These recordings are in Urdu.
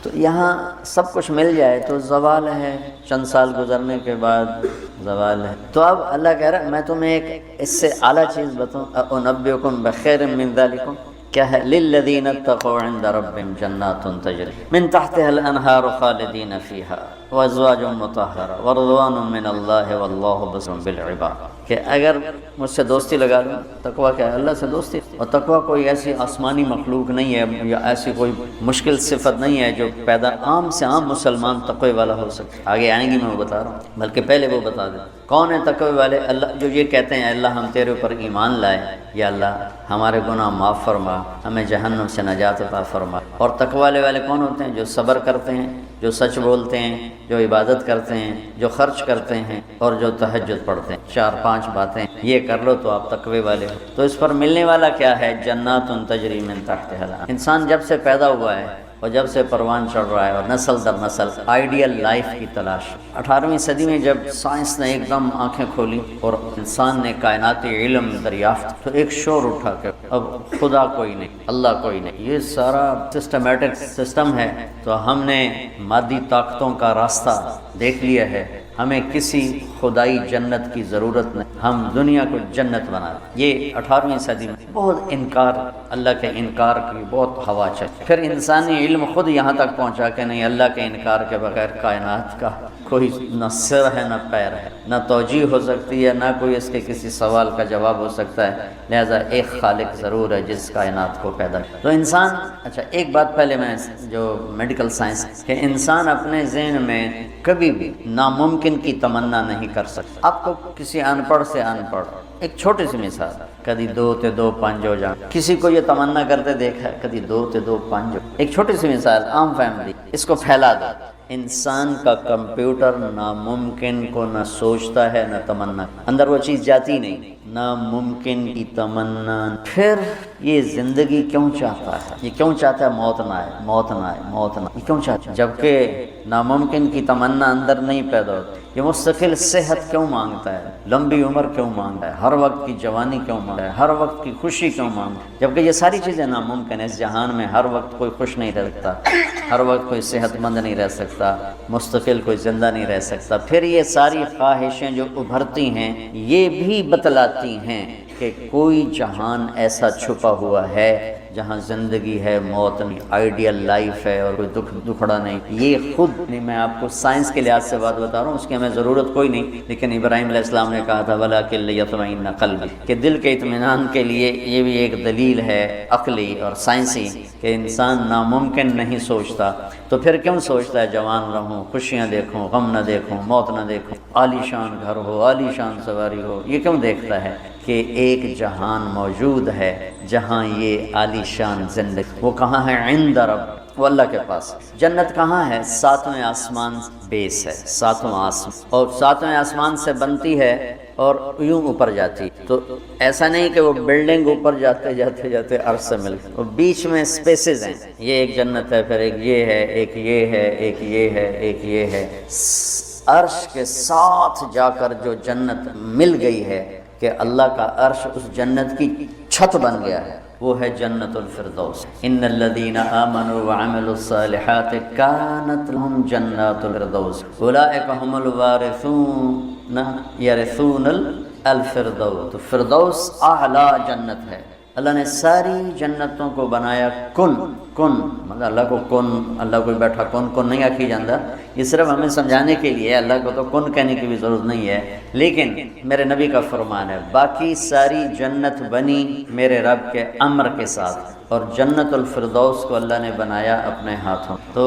تو یہاں سب کچھ مل جائے تو زوال ہے، چند سال گزرنے کے بعد زوال ہے۔ تو اب اللہ کہہ رہا ہے میں تمہیں ایک اس سے اعلیٰ چیز بتاؤں، انبئکم بخیر من ذالکم، کیا ہے؟ للذین اتقوا عند ربهم جنات تجری من تحتها الانہار خالدین فیہا وازواج مطہرہ ورضوان من اللہ واللہ بصیر بالعباد، کہ اگر مجھ سے دوستی لگا لوں، تقویٰ کیا ہے؟ اللہ سے دوستی، اور تقویٰ کوئی ایسی آسمانی مخلوق نہیں ہے یا ایسی کوئی مشکل صفت نہیں ہے جو پیدا عام سے عام مسلمان تقوی والا ہو سکے، آگے آئیں گی میں وہ بتا رہا ہوں، بلکہ پہلے وہ بتا دیں کون ہے تقوی والے۔ اللہ جو یہ کہتے ہیں اللہ ہم تیرے اوپر ایمان لائے، یا اللہ ہمارے گناہ معاف فرما، ہمیں جہنم سے نجات عطا فرما۔ اور تقوی والے کون ہوتے ہیں؟ جو صبر کرتے ہیں، جو سچ بولتے ہیں، جو عبادت کرتے ہیں، جو خرچ کرتے ہیں، اور جو تہجد پڑھتے ہیں۔ 4-5 باتیں یہ کر لو تو آپ تقوی والے ہو۔ تو اس پر ملنے والا کیا ہے؟ جنات تجری من تحتها الانہار۔ انسان جب سے پیدا ہوا ہے اور جب سے پروان چڑھ رہا ہے اور نسل در نسل آئیڈیل لائف کی تلاش۔ 18ویں صدی میں جب سائنس نے ایک دم آنکھیں کھولی اور انسان نے کائناتی علم دریافت، تو ایک شور اٹھا کہ اب خدا کوئی نہیں، اللہ کوئی نہیں، یہ سارا سسٹمیٹک سسٹم ہے، تو ہم نے مادی طاقتوں کا راستہ دیکھ لیا ہے، ہمیں کسی خدائی جنت کی ضرورت نہیں، ہم دنیا کو جنت بنا دیں۔ یہ 18ویں صدی میں بہت انکار، اللہ کے انکار کی بہت ہوا چلی۔ پھر انسانی علم خود یہاں تک پہنچا کہ نہیں، اللہ کے انکار کے بغیر کائنات کا کوئی نہ سر ہے نہ پیر ہے، نہ توجیہ ہو سکتی ہے، نہ کوئی اس کے کسی سوال کا جواب ہو سکتا ہے، لہذا ایک خالق ضرور ہے جس کائنات کو پیدا کیا۔ تو انسان، اچھا ایک بات پہلے میں جو میڈیکل سائنس، کہ انسان اپنے ذہن میں کبھی بھی ناممکن کی تمنا نہیں کر سکتا۔ آپ کو کسی ان پڑھ سے ان پڑھ، ایک چھوٹی سی مثال، کدی 2 تے 2 5 ہو جائیں، کسی کو یہ تمنا کرتے دیکھا ہے کدی 2 تے 2 5 ہو؟ ایک چھوٹی سی مثال، عام فیملی، اس کو پھیلا دو۔ انسان کا کمپیوٹر ناممکن کو نہ سوچتا ہے نہ تمنا، اندر وہ چیز جاتی نہیں، ناممکن کی تمنا۔ پھر یہ زندگی کیوں چاہتا ہے؟ یہ کیوں چاہتا ہے موت نہ آئے، موت نہ آئے، موت نہ آئے؟ یہ کیوں چاہتا ہے جبکہ ناممکن کی تمنا اندر نہیں پیدا ہوتی؟ یہ مستقل صحت کیوں مانگتا ہے، لمبی عمر کیوں مانگتا ہے، ہر وقت کی جوانی کیوں مانگتا ہے، ہر وقت کی خوشی کیوں مانگتا ہے، جبکہ یہ ساری چیزیں ناممکن ہیں۔ اس جہان میں ہر وقت کوئی خوش نہیں رہ سکتا، ہر وقت کوئی صحت مند نہیں رہ سکتا، مستقل کوئی زندہ نہیں رہ سکتا۔ پھر یہ ساری خواہشیں جو ابھرتی ہیں یہ بھی بتلاتی ہیں کہ کوئی جہان ایسا چھپا ہوا ہے جہاں زندگی ہے، موت نہیں، آئیڈیل لائف ہے اور کوئی دکھڑا نہیں۔ یہ خود نہیں، میں آپ کو سائنس کے لحاظ سے بات بتا رہا ہوں، اس کی ہمیں ضرورت کوئی نہیں، لیکن ابراہیم علیہ السلام نے کہا تھا وَلَٰكِن لِيَطْمَئِنَّ قَلْبِي، کہ دل کے اطمینان کے لیے یہ بھی ایک دلیل ہے عقلی اور سائنسی کہ انسان ناممکن نہیں سوچتا۔ تو پھر کیوں سوچتا ہے جوان رہوں، خوشیاں دیکھوں، غم نہ دیکھوں، موت نہ دیکھوں، عالی شان گھر ہو، عالی شان سواری ہو؟ یہ کیوں دیکھتا ہے کہ ایک جہان موجود ہے جہاں یہ عالی شان زندگی، وہ کہاں ہے؟ عند رب، وہ اللہ کے پاس۔ جنت کہاں ہے؟ 7ویں آسمان بیس ہے، 7واں آسمان، اور 7ویں آسمان سے بنتی ہے اور یوں اوپر جاتی، تو ایسا نہیں کہ وہ بلڈنگ اوپر جاتے جاتے جاتے عرش سے ملتی، وہ بیچ میں سپیسز ہیں، یہ ایک جنت ہے، پھر ایک یہ ہے، ایک یہ ہے، ایک یہ ہے، ایک یہ ہے۔ عرش کے ساتھ جا کر جو جنت مل گئی ہے کہ اللہ کا عرش اس جنت کی چھت بن گیا ہے، وہ ہے جنت الفردوس۔ ان الذین آمنوا وعملوا الصالحات کانت لهم جنات الفردوس اولئک هم الوارثون یرثون الفردوس۔ تو فردوس اعلیٰ جنت ہے۔ اللہ نے ساری جنتوں کو بنایا کن مطلب اللہ کو کن، اللہ کوئی بیٹھا کن نہیں آکھی جاندہ، یہ صرف ہمیں سمجھانے کے لیے، اللہ کو تو کن کہنے کی بھی ضرورت نہیں ہے، لیکن میرے نبی کا فرمان ہے باقی ساری جنت بنی میرے رب کے امر کے ساتھ، اور جنت الفردوس کو اللہ نے بنایا اپنے ہاتھوں۔ تو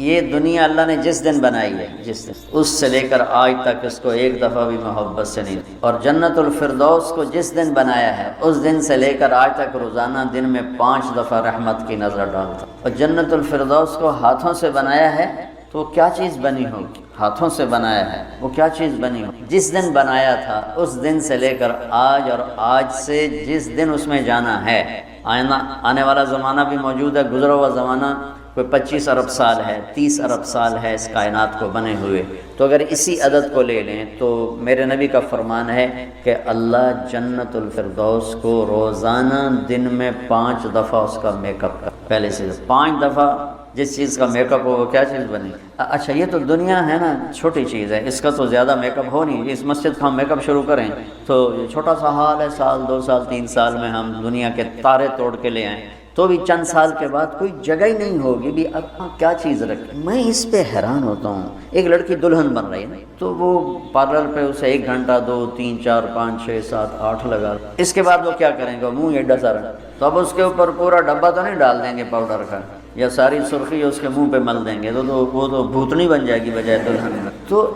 یہ دنیا اللہ نے جس دن بنائی ہے، جس دن، اس سے لے کر آج تک اس کو ایک دفعہ بھی محبت سے نہیں دی، اور جنت الفردوس کو جس دن بنایا ہے اس دن سے لے کر آج تک روزانہ دن میں 5 دفعہ رحمت کی نظر ڈالتا۔ اور جنت الفردوس کو ہاتھوں سے بنایا ہے تو کیا چیز بنی ہوگی؟ ہاتھوں سے بنایا ہے، وہ کیا چیز بنی ہوگی؟ جس دن بنایا تھا اس دن سے لے کر آج، اور آج سے جس دن اس میں جانا ہے، آنے والا زمانہ بھی موجود ہے، گزرا ہوا زمانہ کوئی 25 ارب سال ہے، 30 ارب سال ہے اس کائنات کو بنے ہوئے، تو اگر اسی عدد کو لے لیں تو میرے نبی کا فرمان ہے کہ اللہ جنت الفردوس کو روزانہ دن میں 5 دفعہ اس کا میک اپ کر، پہلے سے 5 دفعہ جس چیز کا میک اپ ہو وہ کیا چیز بنے؟ اچھا یہ تو دنیا ہے نا، چھوٹی چیز ہے، اس کا تو زیادہ میک اپ ہو نہیں۔ اس مسجد کا ہم میک اپ شروع کریں تو یہ چھوٹا سا حال ہے، سال 2 سال 3 سال میں ہم دنیا کے تارے توڑ کے لے آئیں، تو بھی چند سال کے بعد کوئی جگہ ہی نہیں ہوگی بھی اب کیا چیز رکھیں۔ میں اس پہ حیران ہوتا ہوں، ایک لڑکی دلہن بن رہی ہے تو وہ پارلر پہ اسے 1 گھنٹہ 2 3 4 5 6 7 8 لگا، اس کے بعد وہ کیا کریں گے؟ منہ ایڈا سارا، تو اب اس کے اوپر پورا ڈبہ تو نہیں ڈال دیں گے پاؤڈر کا، یا ساری سرخی اس کے منہ پہ مل دیں گے، تو وہ تو بھوتنی بن جائے گی بجائے دلہن۔ تو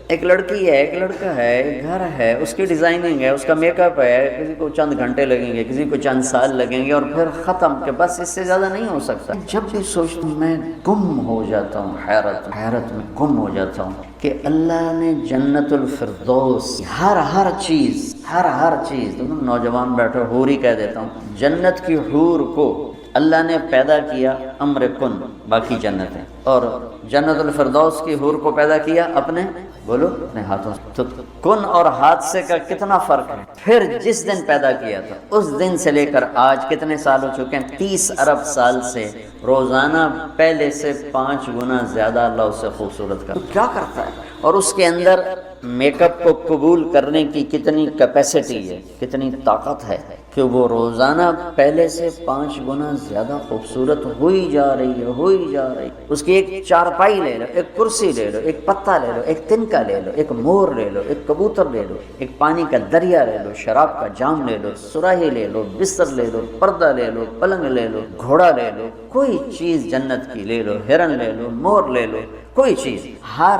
ایک لڑکی ہے، ایک لڑکا ہے، ایک گھر ہے، اس کی ڈیزائننگ ہے، اس کا میک اپ ہے، کسی کو چند گھنٹے لگیں گے، کسی کو چند سال لگیں گے، اور پھر ختم، کہ بس اس سے زیادہ نہیں ہو سکتا۔ جب بھی سوچتا ہوں میں گم ہو جاتا ہوں، حیرت میں گم ہو جاتا ہوں کہ اللہ نے جنت الفردوس ہر چیز تم نوجوان بیٹھو، حور ہی کہہ دیتا ہوں، جنت کی حور کو اللہ نے پیدا کیا امر کن، باقی جنت ہے، اور جنت الفردوس کی حور کو پیدا کیا اپنے ہاتھوں سے۔ تو کن اور حادثے کا کتنا فرق ہے۔ پھر جس دن پیدا کیا تھا اس دن سے لے کر آج کتنے سال ہو چکے ہیں؟ 30 ارب سال سے روزانہ پہلے سے 5 گنا زیادہ اللہ اسے خوبصورت کرتا ہے۔ کیا کرتا ہے؟ اور اس کے اندر میک اپ کو قبول کرنے کی کتنی کیپیسٹی ہے، کتنی طاقت ہے کہ وہ روزانہ پہلے سے 5 گنا زیادہ خوبصورت ہوئی جا رہی ہے۔ اس کی ایک چارپائی لے لو، ایک کرسی لے لو، ایک پتا لے لو، ایک تنکا لے لو، ایک مور لے لو، ایک کبوتر لے لو، ایک پانی کا دریا لے لو، شراب کا جام لے لو، سراہی لے لو، بستر لے لو، پردہ لے لو، پلنگ لے لو، گھوڑا لے لو، کوئی چیز جنت کی لے لو، ہرن لے لو، مور لے لو، کوئی چیز، ہر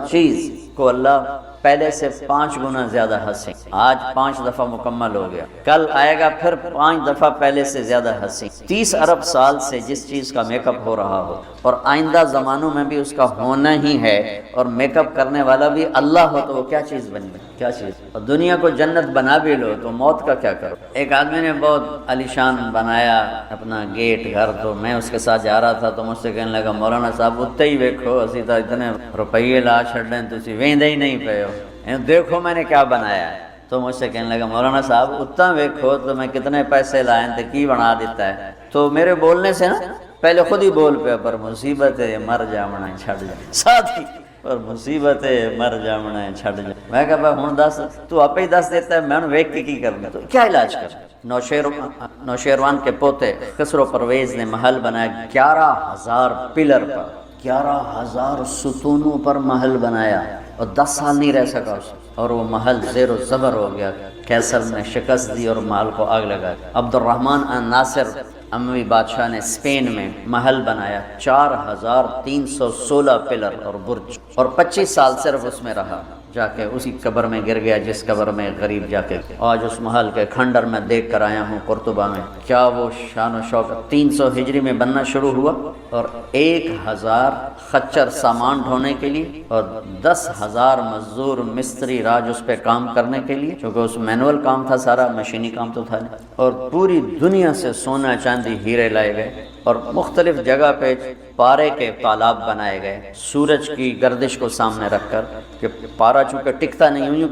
چیز کو اللہ پہلے سے 5 گنا زیادہ ہنسی۔ آج 5 دفعہ مکمل ہو گیا، کل آئے گا پھر 5 دفعہ پہلے سے زیادہ ہنسی۔ 30 ارب سال سے جس چیز کا میک اپ ہو رہا ہو، اور آئندہ زمانوں میں بھی اس کا ہونا ہی ہے، اور میک اپ کرنے والا بھی اللہ ہو، تو وہ کیا چیز بنی؟ کیا چیز؟ اور دنیا کو جنت بنا بھی لو تو موت کا کیا کرو؟ ایک آدمی نے بہت عالیشان بنایا اپنا گیٹ گھر، تو میں اس کے ساتھ جا رہا تھا تو مجھ سے کہنے لگا، مولانا صاحب اتنے ہی ویکھو، اسی طرح اتنے روپیے لا چھڑیں تسی ویندے ہی نہیں پے ہو، دیکھو میں نے کیا بنایا ہے۔ تو مجھ سے کہنے لگا، مولانا صاحب اتنا ویکھو تو میں کتنے پیسے لائیں تے کی بنا دیتا ہے۔ تو میرے بولنے سے نا پہلے خود ہی بول پیا، پر مصیبت ہے مر جامنا چھڑ جا، ساتھ ہی پر مصیبت ہے مر جامنا چھڑ جا۔ میں کہا بھائی ہوں دس، تو آپ ہی دس دیتا ہے، میں ویکھ کے کی کرنا، تو کیا علاج کر؟ نوشیروان کے پوتے خسرو پرویز نے محل بنایا 11,000 پلر پر، 11,000 ستونوں پر محل بنایا، اور 10 سال نہیں رہ سکا اس، اور وہ محل زیر و زبر ہو گیا۔ کیسر نے شکست دی اور محل کو آگ لگا۔ عبد الرحمن الناصر اموی بادشاہ نے اسپین میں محل بنایا، 4,316 پلر اور برج، اور 25 سال صرف اس میں رہا، جا کے اسی قبر میں گر گیا جس قبر میں غریب جا کے۔ آج اس محل کے کھنڈر میں دیکھ کر آیا ہوں قرطبہ میں، کیا وہ شان و شوکت۔ 300 ہجری میں بننا شروع ہوا، اور 1,000 خچر سامان ڈھونے کے لیے، اور 10,000 مزدور مستری راج اس پہ کام کرنے کے لیے، کیونکہ اس مینول کام تھا سارا، مشینی کام تو تھا نہیں۔ اور پوری دنیا سے سونا چاندی ہیرے لائے گئے، اور مختلف جگہ پہ پارے کے تالاب بنائے گئے، سورج کی گردش کو سامنے رکھ کر، کہ پارا چونکہ ٹکتا نہیں، یوں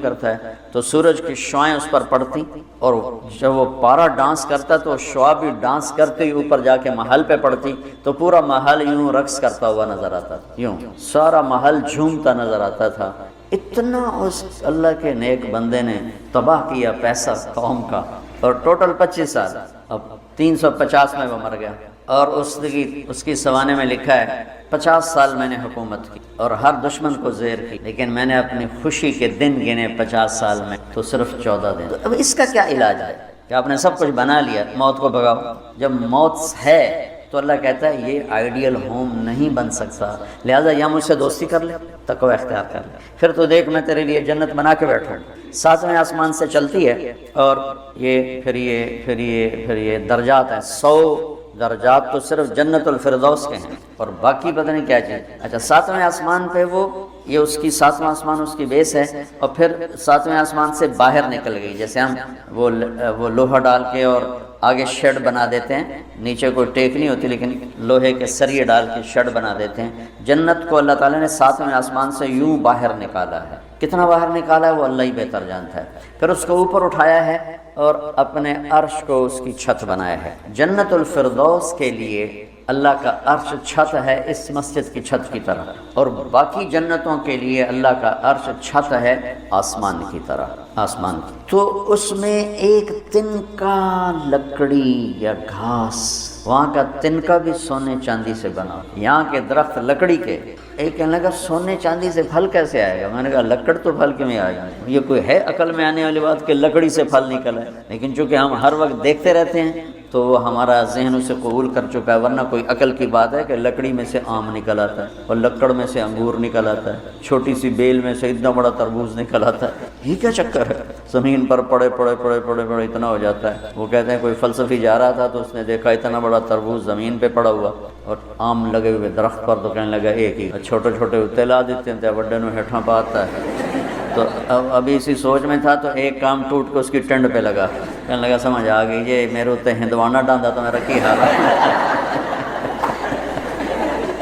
کرتا ہے، تو سورج کی شعائیں اس پر پڑتی، اور جب وہ پارا ڈانس کرتا تو شعا بھی ڈانس کرتے ہی اوپر جا کے محل پہ پڑتی، تو پورا محل یوں رقص کرتا ہوا نظر آتا تھا، یوں سارا محل جھومتا نظر آتا تھا۔ اتنا اس اللہ کے نیک بندے نے تباہ کیا پیسہ قوم کا، اور ٹوٹل 25 سال، اب 350 میں وہ مر گیا، اور اس کی سوانے میں لکھا ہے 50 سال میں نے حکومت کی اور ہر دشمن کو زیر کی، لیکن میں نے اپنی خوشی کے دن گنے 50 سال میں تو صرف 14 دن۔ اب اس کا کیا علاج ہے کہ آپ نے سب کچھ بنا لیا، موت کو بھگاؤ؟ جب موت ہے تو اللہ کہتا ہے یہ آئیڈیل ہوم نہیں بن سکتا، لہٰذا یا مجھ سے دوستی کر لے، تقوی اختیار کر لے، پھر تو دیکھ میں تیرے لیے جنت بنا کے بیٹھا ہوں۔ 7ویں آسمان سے چلتی ہے، اور پھر یہ درجات ہیں، 100 درجات تو صرف جنت الفردوس کے ہیں، اور باقی پتہ نہیں کیا چیز۔ اچھا 7ویں آسمان پہ یہ اس کی 7واں آسمان اس کی بیس ہے، اور پھر 7ویں آسمان سے باہر نکل گئی، جیسے ہم وہ لوہا ڈال کے اور آگے شیڈ بنا دیتے ہیں، نیچے کوئی ٹیک نہیں ہوتی لیکن لوہے کے سریے ڈال کے شیڈ بنا دیتے ہیں۔ جنت کو اللہ تعالیٰ نے 7ویں آسمان سے یوں باہر نکالا ہے، کتنا باہر نکالا ہے وہ اللہ ہی بہتر جانتا ہے. پھر اس کو اوپر اٹھایا ہے اور اپنے عرش کو اس کی چھت بنایا ہے. جنت الفردوس کے لیے اللہ کا عرش چھت ہے اس مسجد کی چھت کی طرح، اور باقی جنتوں کے لیے اللہ کا عرش چھت ہے آسمان کی طرح، آسمان کی. تو اس میں ایک تنکا لکڑی یا گھاس، وہاں کا تنکا بھی سونے چاندی سے بنا. یہاں کے درخت لکڑی کے، ایک کہنے لگا سونے چاندی سے پھل کیسے آئے گا؟ میں نے کہا لکڑ تو پھل کیوں نہیں آئے گا؟ یہ کوئی ہے عقل میں آنے والی بات کہ لکڑی سے پھل نکل ہے؟ لیکن چونکہ ہم ہر وقت دیکھتے رہتے ہیں تو وہ ہمارا ذہن اسے قبول کر چکا ہے. ورنہ کوئی عقل کی بات ہے کہ لکڑی میں سے آم نکل آتا ہے اور لکڑ میں سے انگور نکل آتا ہے، چھوٹی سی بیل میں سے اتنا بڑا تربوز نکل آتا ہے. یہ کیا چکر ہے؟ زمین پر پڑے پڑے پڑے پڑے پڑے اتنا ہو جاتا ہے. وہ کہتے ہیں کوئی فلسفی جا رہا تھا تو اس نے دیکھا اتنا بڑا تربوز زمین پہ پڑا ہوا اور آم لگے ہوئے درخت پر، تو کہنے لگا ایک ہی، چھوٹے چھوٹے اتلا دیتے ہیں بڑے نو ہیٹھاں پاتا ہے. تو ابھی اسی سوچ میں تھا تو ایک کام ٹوٹ کے اس کی ٹنڈ پہ لگا. کہنے لگا سمجھ آ گئی یہ میرے اتنے ہندوانہ ڈاندا تو میرا کی حال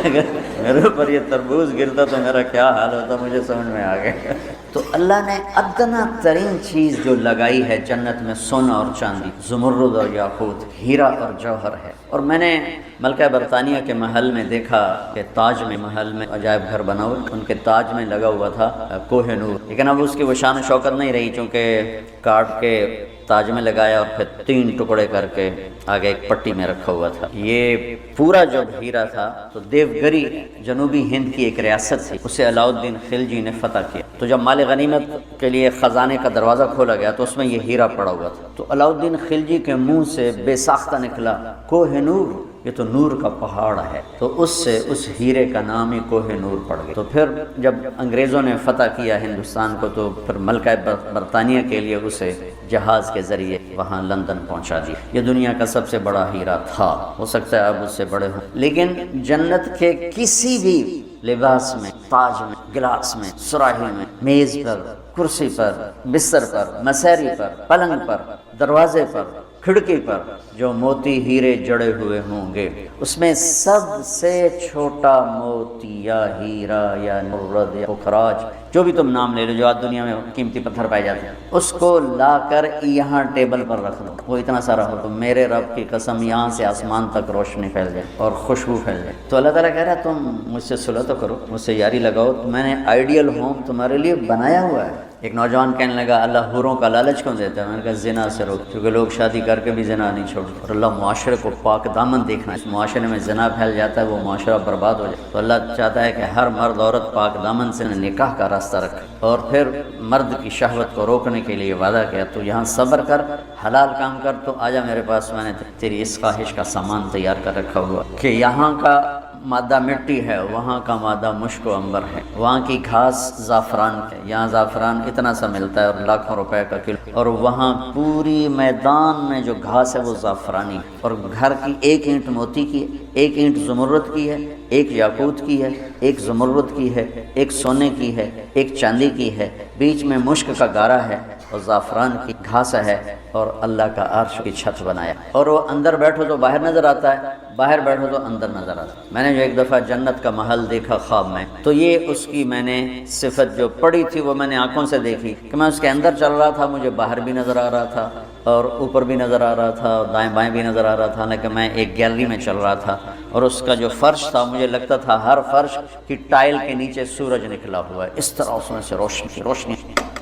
ہے، میرے اوپر یہ تربوز گرتا تو میرا کیا حال ہوتا، مجھے سمجھ میں آ گیا. تو اللہ نے ادنا ترین چیز جو لگائی ہے جنت میں سونا اور چاندی، زمرد اور یاقوت، ہیرا اور جوہر ہے. اور میں نے ملکہ برطانیہ کے محل میں دیکھا کہ تاج میں، محل میں عجائب گھر بنا ہوا، ان کے تاج میں لگا ہوا تھا کوہ نور. لیکن اب اس کی وہ شان و شوکت نہیں رہی، چونکہ کاٹ کے تاج میں لگایا اور پھر 3 ٹکڑے کر کے آگے ایک پٹی میں رکھا ہوا تھا. یہ پورا جب ہیرا تھا تو دیوگری جنوبی ہند کی ایک ریاست تھی، اسے علاؤالدین خلجی نے فتح کیا. تو جب مال غنیمت کے لیے خزانے کا دروازہ کھولا گیا تو اس میں یہ ہیرا پڑا ہوا تھا. تو علاؤالدین خلجی کے منہ سے بے ساختہ نکلا کوہ نور، یہ تو نور کا پہاڑ ہے. تو اس سے اس ہیرے کا نام ہی کوہ نور پڑ گیا. تو پھر جب انگریزوں نے فتح کیا ہندوستان کو تو پھر ملکہ برطانیہ کے لیے اسے جہاز کے ذریعے وہاں لندن پہنچا دی. یہ دنیا کا سب سے بڑا ہیرا تھا، ہو سکتا ہے اب اس سے بڑے ہوں. لیکن جنت کے کسی بھی لباس میں، تاج میں، گلاس میں، سراہی میں، میز پر، کرسی پر، بستر پر، مسیری پر، پلنگ پر، دروازے پر، کھڑکی پر جو موتی ہیرے جڑے ہوئے ہوں گے، اس میں سب سے چھوٹا موتی یا ہیرا یا نورد یا پکھراج، جو بھی تم نام لے لو، جو آج دنیا میں قیمتی پتھر پائے جاتے ہیں، اس کو لا کر یہاں ٹیبل پر رکھ دو. وہ اتنا سارا ہو تو میرے رب کی قسم یہاں سے آسمان تک روشنی پھیل جائے اور خوشبو پھیل جائے. تو اللہ تعالیٰ کہہ رہا ہے تم مجھ سے صلح تو کرو، مجھ سے یاری لگاؤ، تو میں نے آئیڈیل ہوم تمہارے لیے بنایا ہوا ہے. ایک نوجوان کہنے لگا اللہ حوروں کا لالچ کیوں دیتا ہے؟ میں نے کہا زنا سے روک، کیونکہ لوگ شادی کر کے بھی زنا نہیں چھوڑتے، اور اللہ معاشرے کو پاک دامن دیکھنا ہے. اس معاشرے میں زنا پھیل جاتا ہے وہ معاشرہ برباد ہو جائے. تو اللہ چاہتا ہے کہ ہر مرد عورت پاک دامن سے نکاح کا راستہ رکھے. اور پھر مرد کی شہوت کو روکنے کے لیے وعدہ کیا تو یہاں صبر کر، حلال کام کر، تو آجا میرے پاس، میں نے تیری اس خواہش کا سامان تیار کر رکھا ہوا کہ یہاں کا مادہ مٹی ہے، وہاں کا مادہ مشک و عنبر ہے، وہاں کی گھاس زعفران ہے، یہاں زعفران اتنا سا ملتا ہے اور لاکھوں روپے کا کلو، اور وہاں پوری میدان میں جو گھاس ہے وہ زعفرانی. اور گھر کی ایک اینٹ موتی کی ہے، ایک اینٹ زمرد کی ہے، ایک یاقوت کی ہے، ایک زمرد کی ہے، ایک سونے کی ہے، ایک چاندی کی ہے، بیچ میں مشک کا گارا ہے اور زعفران کی گھاس ہے، اور اللہ کا عرش کی چھت بنایا. اور وہ اندر بیٹھو تو باہر نظر آتا ہے، باہر بیٹھو تو اندر نظر آتا ہے. میں نے جو ایک دفعہ جنت کا محل دیکھا خواب میں، تو یہ اس کی میں نے صفت جو پڑی تھی وہ میں نے آنکھوں سے دیکھی کہ میں اس کے اندر چل رہا تھا، مجھے باہر بھی نظر آ رہا تھا اور اوپر بھی نظر آ رہا تھا اور دائیں بائیں بھی نظر آ رہا تھا. لیکن میں ایک گیلری میں چل رہا تھا اور اس کا جو فرش تھا مجھے لگتا تھا ہر فرش کی ٹائل کے نیچے سورج نکلا ہوا ہے، اس طرح اس میں سے روشنی روشنی.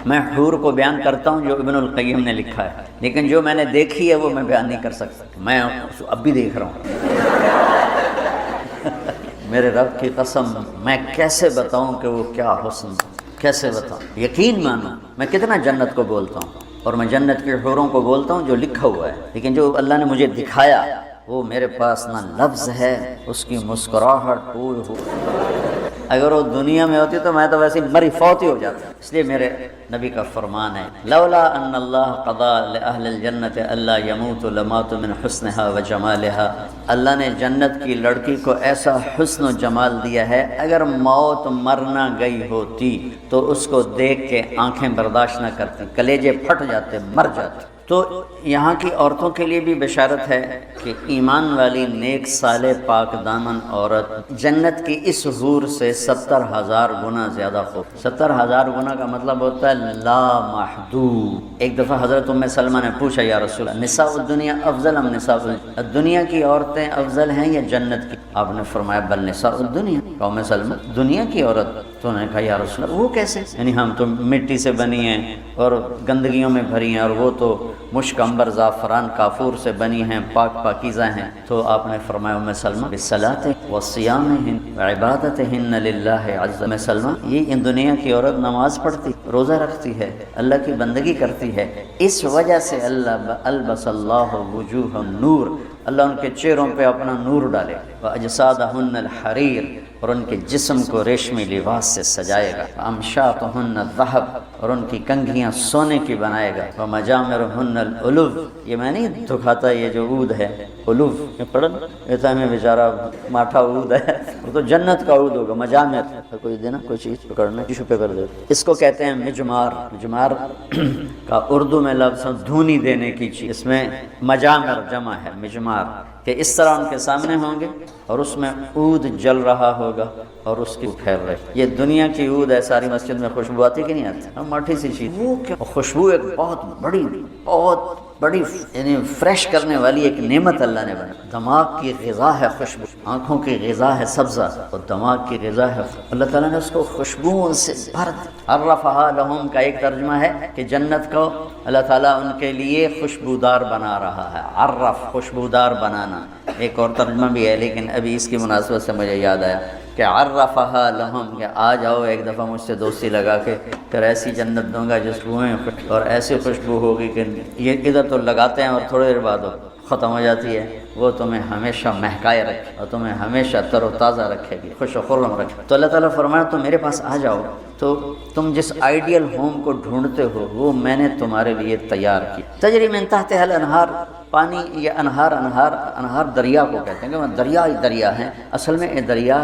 میں حور کو بیان کرتا ہوں جو ابن القیم نے لکھا ہے، لیکن جو میں نے دیکھی ہے وہ میں بیان نہیں کر سکتا. میں اب بھی دیکھ رہا ہوں. میرے رب کی قسم میں کیسے بتاؤں کہ وہ کیا حسن، کیسے بتاؤں. یقین مانو میں کتنا جنت کو بولتا ہوں اور میں جنت کے حوروں کو بولتا ہوں جو لکھا ہوا ہے، لیکن جو اللہ نے مجھے دکھایا وہ میرے پاس نہ لفظ ہے. اس کی مسکراہٹ اگر وہ دنیا میں ہوتی تو میں تو ویسے مری فوت ہی ہو جاتا. اس لیے میرے نبی کا فرمان ہے لولا ان اللہ قضا لأہل الجنت الا يموت لمات من حسنها وجمالها. اللہ نے جنت کی لڑکی کو ایسا حسن و جمال دیا ہے، اگر موت مرنا گئی ہوتی تو اس کو دیکھ کے آنکھیں برداشت نہ کرتی، کلیجے پھٹ جاتے، مر جاتے. تو یہاں کی عورتوں کے لیے بھی بشارت ہے کہ ایمان والی نیک صالح پاک دامن عورت جنت کی اس حور سے 70,000 گنا زیادہ خوب. 70,000 گنا کا مطلب ہوتا ہے لا محدود. ایک دفعہ حضرت ام سلمہ نے پوچھا یا رسول اللہ نساء الدنیا افضل ام نساء دنیا کی عورتیں افضل ہیں یا جنت کی؟ آپ نے فرمایا بل نساء الدنیا. ام سلمہ دنیا کی عورت؟ تو نے کہا یا رسول اللہ وہ کیسے؟ یعنی ہم تو مٹی سے بنی ہیں اور گندگیوں میں بھری ہیں اور وہ تو مشک عنبر زعفران کافور سے بنی ہیں، پاک پاکیزہ ہیں. تو آپ نے فرمایا ام سلمہ بالصلاۃ وصیامہن وعبادتہن للہ عز. ام سلمہ یہ ان دنیا کی عورت نماز پڑھتی، روزہ رکھتی ہے، اللہ کی بندگی کرتی ہے، اس وجہ سے اللہ البس اللہ وجوہ النور، اللہ ان کے چہروں پہ اپنا نور ڈالے. واجسادہن الحریر، اور ان کے جسم کو ریشمی لباس سے سجائے گا. امشاطہن الذہب، اور ان کی کنگھیاں سونے کی بنائے گا. ومجامرہن الالوف، یہ میں نہیں دکھاتا یہ جو عود ہے الوف، یہ پڑھن ایسا میں بیچارہ ماٹھا عود ہے، وہ تو جنت کا عود ہوگا. مجامر کوئی دینا کوئی چیز پکڑنا ٹیشو پیپر دے، اس کو کہتے ہیں مجمار. مجمار کا اردو میں لفظ دھونی دینے کی چیز، اس میں مجامر جمع ہے مجمار، کہ اس طرح ان کے سامنے ہوں گے اور اس میں عود جل رہا ہوگا اور اس کی پھیل رہی. یہ دنیا کی عود ہے، ساری مسجد میں خوشبو آتی کہ نہیں آتی؟ ماٹھی سی چیز، وہ کیا خوشبو، ایک بہت بڑی یعنی فریش کرنے والی ایک نعمت اللہ نے بنا. دماغ کی غذا ہے خوشبو، آنکھوں کی غذا ہے سبزہ اور دماغ کی غذا ہے. اللہ تعالیٰ نے اس کو خوشبوؤں سے بھر دیا. عرفہا لہم کا ایک ترجمہ ہے کہ جنت کو اللہ تعالیٰ ان کے لیے خوشبودار بنا رہا ہے. عرف خوشبودار بنانا. ایک اور ترجمہ بھی ہے لیکن ابھی اس کی مناسبت سے مجھے یاد آیا کہ عرفہا لہم، کہ آ جاؤ ایک دفعہ مجھ سے دوستی لگا کے، پھر ایسی جنت دوں گا جس خوشبوئیں اور ایسی خوشبو ہوگی کہ یہ ادھر تو لگاتے ہیں اور تھوڑی دیر بعد ختم ہو جاتی ہے، وہ تمہیں ہمیشہ مہکائے رکھے اور تمہیں ہمیشہ تر و تازہ رکھے گی، خوش و خرم رکھے. تو اللہ تعالیٰ فرمایا تم میرے پاس آ جاؤ، تو تم جس آئیڈیل ہوم کو ڈھونڈتے ہو وہ میں نے تمہارے لیے تیار کی. تجری من تحتہا الانہار، پانی، یہ انہار دریا کو کہتے ہیں کہ وہ دریا ہی دریا ہیں. اصل میں یہ دریا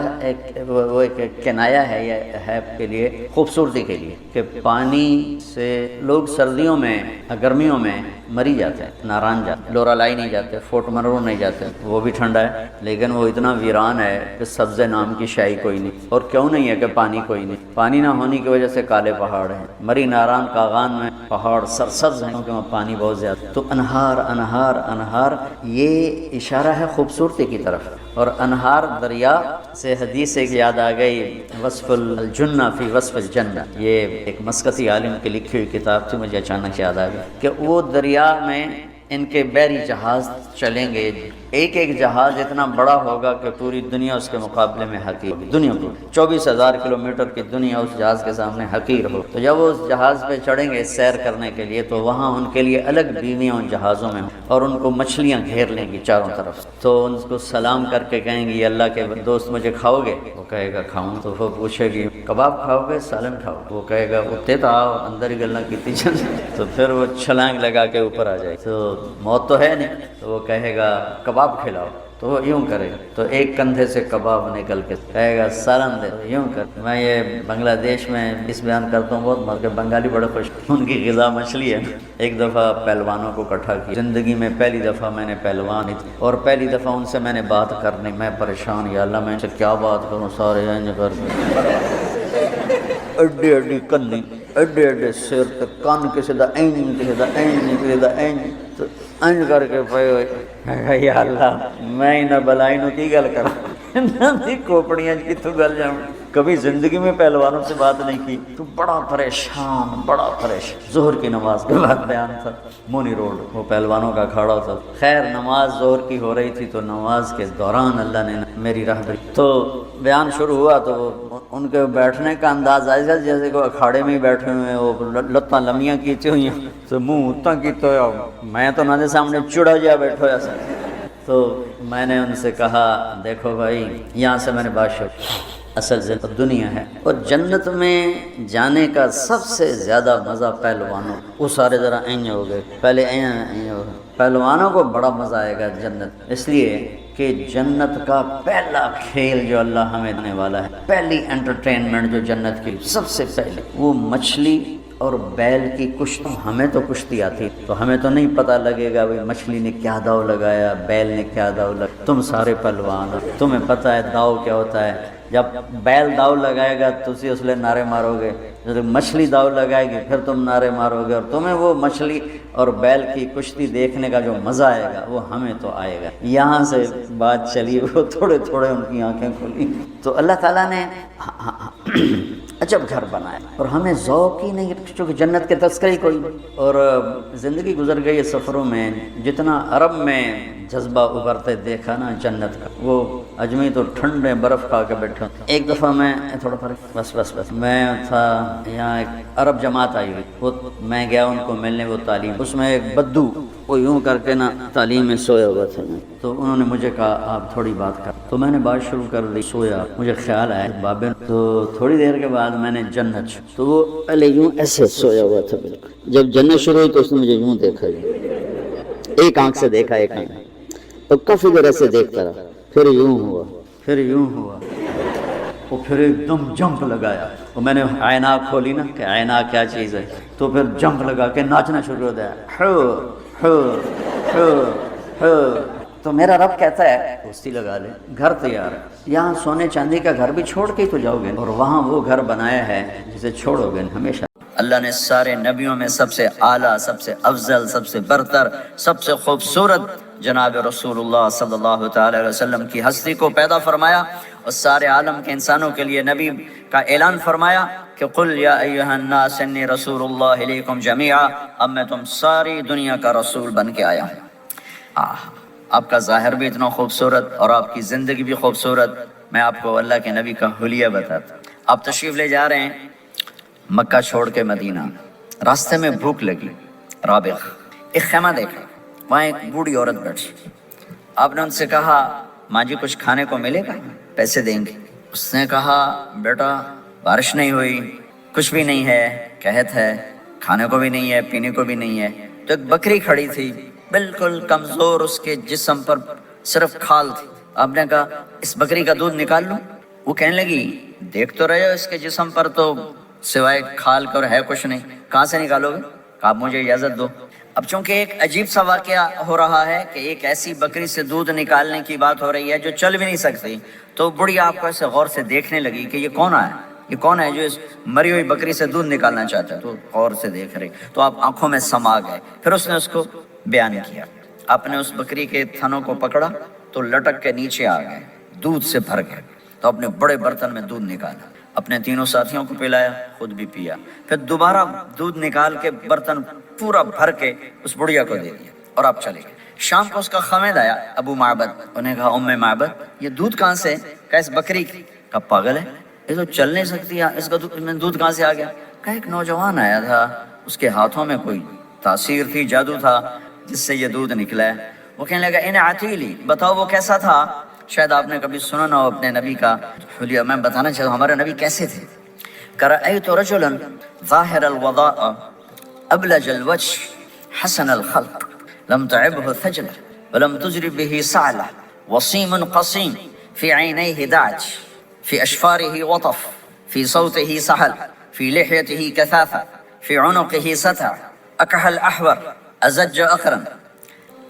وہ ایک کنایا ہے یہ ہے کے لیے، خوبصورتی کے لیے، کہ پانی سے لوگ سردیوں میں گرمیوں میں مری جاتے ہیں، ناران جاتے، لورالائی نہیں جاتے، فورٹ منرو نہیں جاتے، وہ بھی ٹھنڈا ہے لیکن وہ اتنا ویران ہے کہ سبز نام کی شائی کوئی نہیں. اور کیوں نہیں ہے کہ پانی کوئی نہیں، پانی نہ ہونے کی وجہ سے کالے پہاڑ ہیں. مری ناران کاغان میں پہاڑ سرسبز ہیں کیونکہ وہاں پانی بہت زیادہ. تو انہار یہ اشارہ ہے خوبصورتی کی طرف. اور انہار دریا سے حدیث ایک یاد آ گئی، وصف الجنہ فی وصف الجنہ، یہ ایک مسقطی عالم کی لکھی ہوئی کتاب تھی، مجھے اچانک یاد آ گئی کہ وہ دریا میں ان کے بحری جہاز چلیں گے. ایک جہاز اتنا بڑا ہوگا کہ پوری دنیا اس کے مقابلے میں حقیر ہوگی. دنیا کو 24,000 کلومیٹر کی دنیا اس جہاز کے سامنے حقیر ہو. تو جب وہ اس جہاز پہ چڑھیں گے سیر کرنے کے لیے تو وہاں ان کے لیے الگ بیویاں ان جہازوں میں ہوں اور ان کو مچھلیاں گھیر لیں گی چاروں طرف. تو ان کو سلام کر کے کہیں گی اللہ کے دوست مجھے کھاؤ گے؟ وہ کہے گا کھاؤں. تو وہ پوچھے گی کباب کھاؤ گے سالن کھاؤ گے؟ وہ کہے گا اتے تو آؤ اندر ہی گلنا کی چل. تو پھر وہ چھلانگ لگا کے اوپر آ جائے. تو موت تو ہے نہیں، تو وہ کہے گا کباب کھلاؤ. تو وہ یوں کرے گا تو ایک کندھے سے کباب نکل کے کہے گا سالن دے. یوں کر. میں یہ بنگلہ دیش میں اس بیان کرتا ہوں بہت مگر بنگالی بڑے خوش، ان کی غذا مچھلی ہے. ایک دفعہ پہلوانوں کو اکٹھا کیا، زندگی میں پہلی دفعہ میں نے پہلوان اور پہلی دفعہ ان سے میں نے بات کرنی. میں پریشان، یا اللہ میں ان سے کیا بات کروں، سارے اڈی اڈی کنی، اڈے اڈے سر تک کان کسی دا این کسی دا این کسی دا این. تو انج کر کے پے ہوئے، یا اللہ میں انہاں بلائی نو کی گل کراں، انہاں دی کھوپڑیاں کتوں گل جاؤں. کبھی زندگی میں پہلوانوں سے بات نہیں کی. تو بڑا پریشان. ظہر کی نماز کے بعد بیان تھا، مونی روڈ وہ پہلوانوں کا کھڑا تھا. خیر نماز ظہر کی ہو رہی تھی تو نماز کے دوران اللہ نے میری رہبری. تو بیان شروع ہوا تو ان کے بیٹھنے کا انداز ایسا جیسے کہ اکھاڑے میں ہی بیٹھے ہوئے ہیں، وہ لتاں لمیاں کیتی ہوئی ہیں تو منہ اتنا کیتا ہوا. میں تو انہوں نے سامنے چڑا جا بیٹھا ہوا سا. تو میں نے ان سے کہا دیکھو بھائی، یہاں سے میں نے بات شروع، اصل دنیا ہے اور جنت میں جانے کا سب سے زیادہ مزہ پہلوانوں. وہ سارے ذرا این ہو گئے، پہلے این ہو گئے. پہلوانوں کو بڑا مزہ آئے گا جنت، اس لیے کہ جنت کا پہلا کھیل جو اللہ ہمیں دینے والا ہے، پہلی انٹرٹینمنٹ جو جنت کی سب سے پہلے، وہ مچھلی اور بیل کی کشتی. ہمیں تو کشتی آتی تو ہمیں تو نہیں پتہ لگے گا بھائی مچھلی نے کیا داؤ لگایا، بیل نے کیا داؤ لگایا. تم سارے پہلوان، تمہیں پتہ ہے داؤ کیا ہوتا ہے. جب بیل داؤ لگائے گا تو اسی اس لیے نعرے مارو گے، جب مچھلی داؤ لگائے گی پھر تم نعرے مارو گے، اور تمہیں وہ مچھلی اور بیل کی کشتی دیکھنے کا جو مزہ آئے گا وہ ہمیں تو آئے گا. یہاں سے بات چلی، وہ تھوڑے تھوڑے ان کی آنکھیں کھلی. تو اللہ تعالیٰ نے عجب گھر بنایا اور ہمیں ذوق ہی نہیں، چونکہ جنت کے تذکرے کوئی نہیں. اور زندگی گزر گئی سفروں میں، جتنا عرب میں جذبہ ابھرتے دیکھا نا جنت کا، وہ اجمی تو ٹھنڈے برف کھا کے بیٹھے. ایک دفعہ میں تھوڑا فرق بس میں تھا یہاں، ایک عرب جماعت آئی ہوئی، وہ میں گیا ان کو ملنے، وہ تعلیم، اس میں ایک بدو وہ یوں کر کے نا تعلیم میں سویا ہوا تھا. تو انہوں نے مجھے کہا آپ تھوڑی بات کر، تو میں نے بات شروع کر دی. سویا، مجھے خیال آیا بابے، تو تھوڑی دیر کے بعد میں نے جنت، تو وہ پہلے یوں ایسے سویا ہوا تھا بالکل. جب جنت شروع ہوئی تو اس نے مجھے یوں دیکھا، ایک آنکھ سے دیکھا، ایک آنکھ، تو کافی دیر ایسے دیکھتا رہا، پھر یوں ہوا، پھر یوں ہوا، وہ پھر ایک دم جمپ لگایا. تو میں نے عیناک کھولی نا کہ عیناک کیا چیز ہے، تو پھر جمپ لگا کے ناچنا شروع ہو گیا. تو میرا رب کہتا ہے دوستی لگا لے، گھر تیار ہے. یہاں سونے چاندی کا گھر بھی چھوڑ کے ہی تو جاؤ گے، اور وہاں وہ گھر بنایا ہے جسے چھوڑو گے ہمیشہ. اللہ نے سارے نبیوں میں سب سے اعلیٰ، سب سے افضل، سب سے برتر، سب سے خوبصورت جناب رسول اللہ صلی اللہ تعالی علیہ وسلم کی ہستی کو پیدا فرمایا، اور سارے عالم کے انسانوں کے لیے نبی کا اعلان فرمایا کہ قل یا ایھا الناس انی رسول اللہ الیکم جمیعا، اب میں تم ساری دنیا کا رسول بن کے آیا ہوں. آپ کا ظاہر بھی اتنا خوبصورت اور آپ کی زندگی بھی خوبصورت. میں آپ کو اللہ کے نبی کا حلیہ بتاتا. آپ تشریف لے جا رہے ہیں مکہ چھوڑ کے مدینہ، راستے میں بھوک لگی، رابغ ایک خیمہ دیکھا، وہاں ایک بوڑھی عورت بیٹھی. آپ نے ان سے کہا ماں جی کچھ کھانے کو ملے گا، پیسے دیں گے. اس نے کہا بیٹا بارش نہیں ہوئی، کچھ بھی نہیں ہے، قحط ہے، کھانے کو بھی نہیں ہے، پینے کو بھی نہیں ہے. تو ایک بکری کھڑی تھی بالکل کمزور، اس کے جسم پر صرف کھال تھی. آپ نے کہا اس بکری کا دودھ نکال لوں؟ وہ کہنے لگی دیکھ تو رہے ہو اس کے جسم پر تو سوائے کھال کر ہے کچھ نہیں، کہاں سے نکالو گے؟ آپ مجھے اجازت دو. اب چونکہ ایک عجیب سا واقعہ ہو رہا ہے کہ ایک ایسی بکری سے دودھ نکالنے کی بات ہو رہی ہے جو چل بھی نہیں سکتی، تو بڑی آپ کو ایسے غور سے دیکھنے لگی کہ یہ کون ہے، یہ کون ہے جو اس مری ہوئی بکری سے دودھ نکالنا چاہتا ہے. تو غور سے دیکھ رہی، تو آپ آنکھوں میں سما گئے. پھر اس نے اس کو بیان کیا. آپ نے اس بکری کے تھنوں کو پکڑا تو لٹک کے نیچے آ گئے، دودھ سے بھر گئے. تو اپنے بڑے برتن میں دودھ نکالا، اپنے تینوں ساتھیوں کو پلایا، خود بھی پیا. پھر دوبارہ دودھ نکال کے برتن پورا بھر کے اس بڑھیا کو دے دیا اور آپ چلے گئے. شام کو اس کا خامد آیا ابو معبد، انہیں کہا ام معبد یہ دودھ کہاں سے؟ کہا اس بکری کی. کہا پاگل ہے، یہ تو چل نہیں سکتی، اس کا دودھ کہاں سے آ گیا؟ کہا ایک نوجوان آیا تھا، اس کے ہاتھوں میں کوئی تاثیر تھی، جادو تھا جس سے یہ دودھ نکلا ہے. وہ کہنے لگا ان عتیلی، بتاؤ وہ کیسا تھا؟ شاید آپ نے کبھی سنا نہ ہو اپنے نبی کا حلیہ. میں بتانا چاہتا ہوں ہمارے نبی کیسے تھے. رأيت رجلا ظاهر الوضاء أبلج الوجه حسن الخلق لم تعبه ثجلة ولم تجرب به سعلة وصيم قصيم في عينيه دعج في أشفاره وطف في صوته سحل في لحيته كثافة في عنقه ستع أكحل أحور أزج أقرن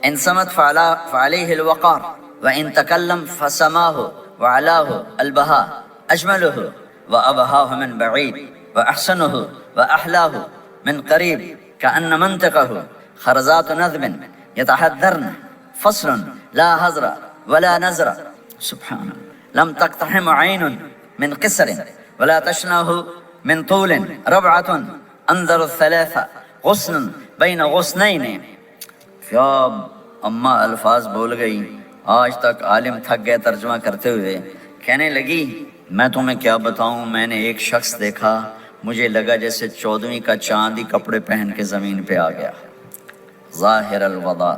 إن صمت فعليه الوقار وإن تكلم فسماه وعلاه البهاء أجمله وأبهاه من بعيد وأحسنه وأحلاه من قريب كأن منطقه خرزات نذب يتحذرن فصل لا هزر ولا نزر سبحان لم تقتحم عين من قصر ولا تشنه من طول ربعة أنذر الثلاثة غصن بين غصنين. کیا اماں الفاظ بول گئی، آج تک عالم تھک گئے ترجمہ کرتے ہوئے. کہنے لگی میں تمہیں کیا بتاؤں، میں نے ایک شخص دیکھا، مجھے لگا جیسے 14ویں کا چاند ہی کپڑے پہن کے زمین پہ آ گیا. ظاہر الوضاء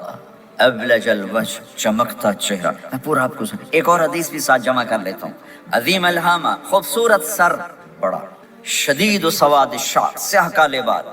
ابلج الوجه، چمکتا چہرہ. میں پورا آپ کو سن ایک اور حدیث بھی ساتھ جمع کر لیتا ہوں. عظیم الہامہ، خوبصورت سر بڑا، شدید سواد الشعر، سیاہ کالے بال.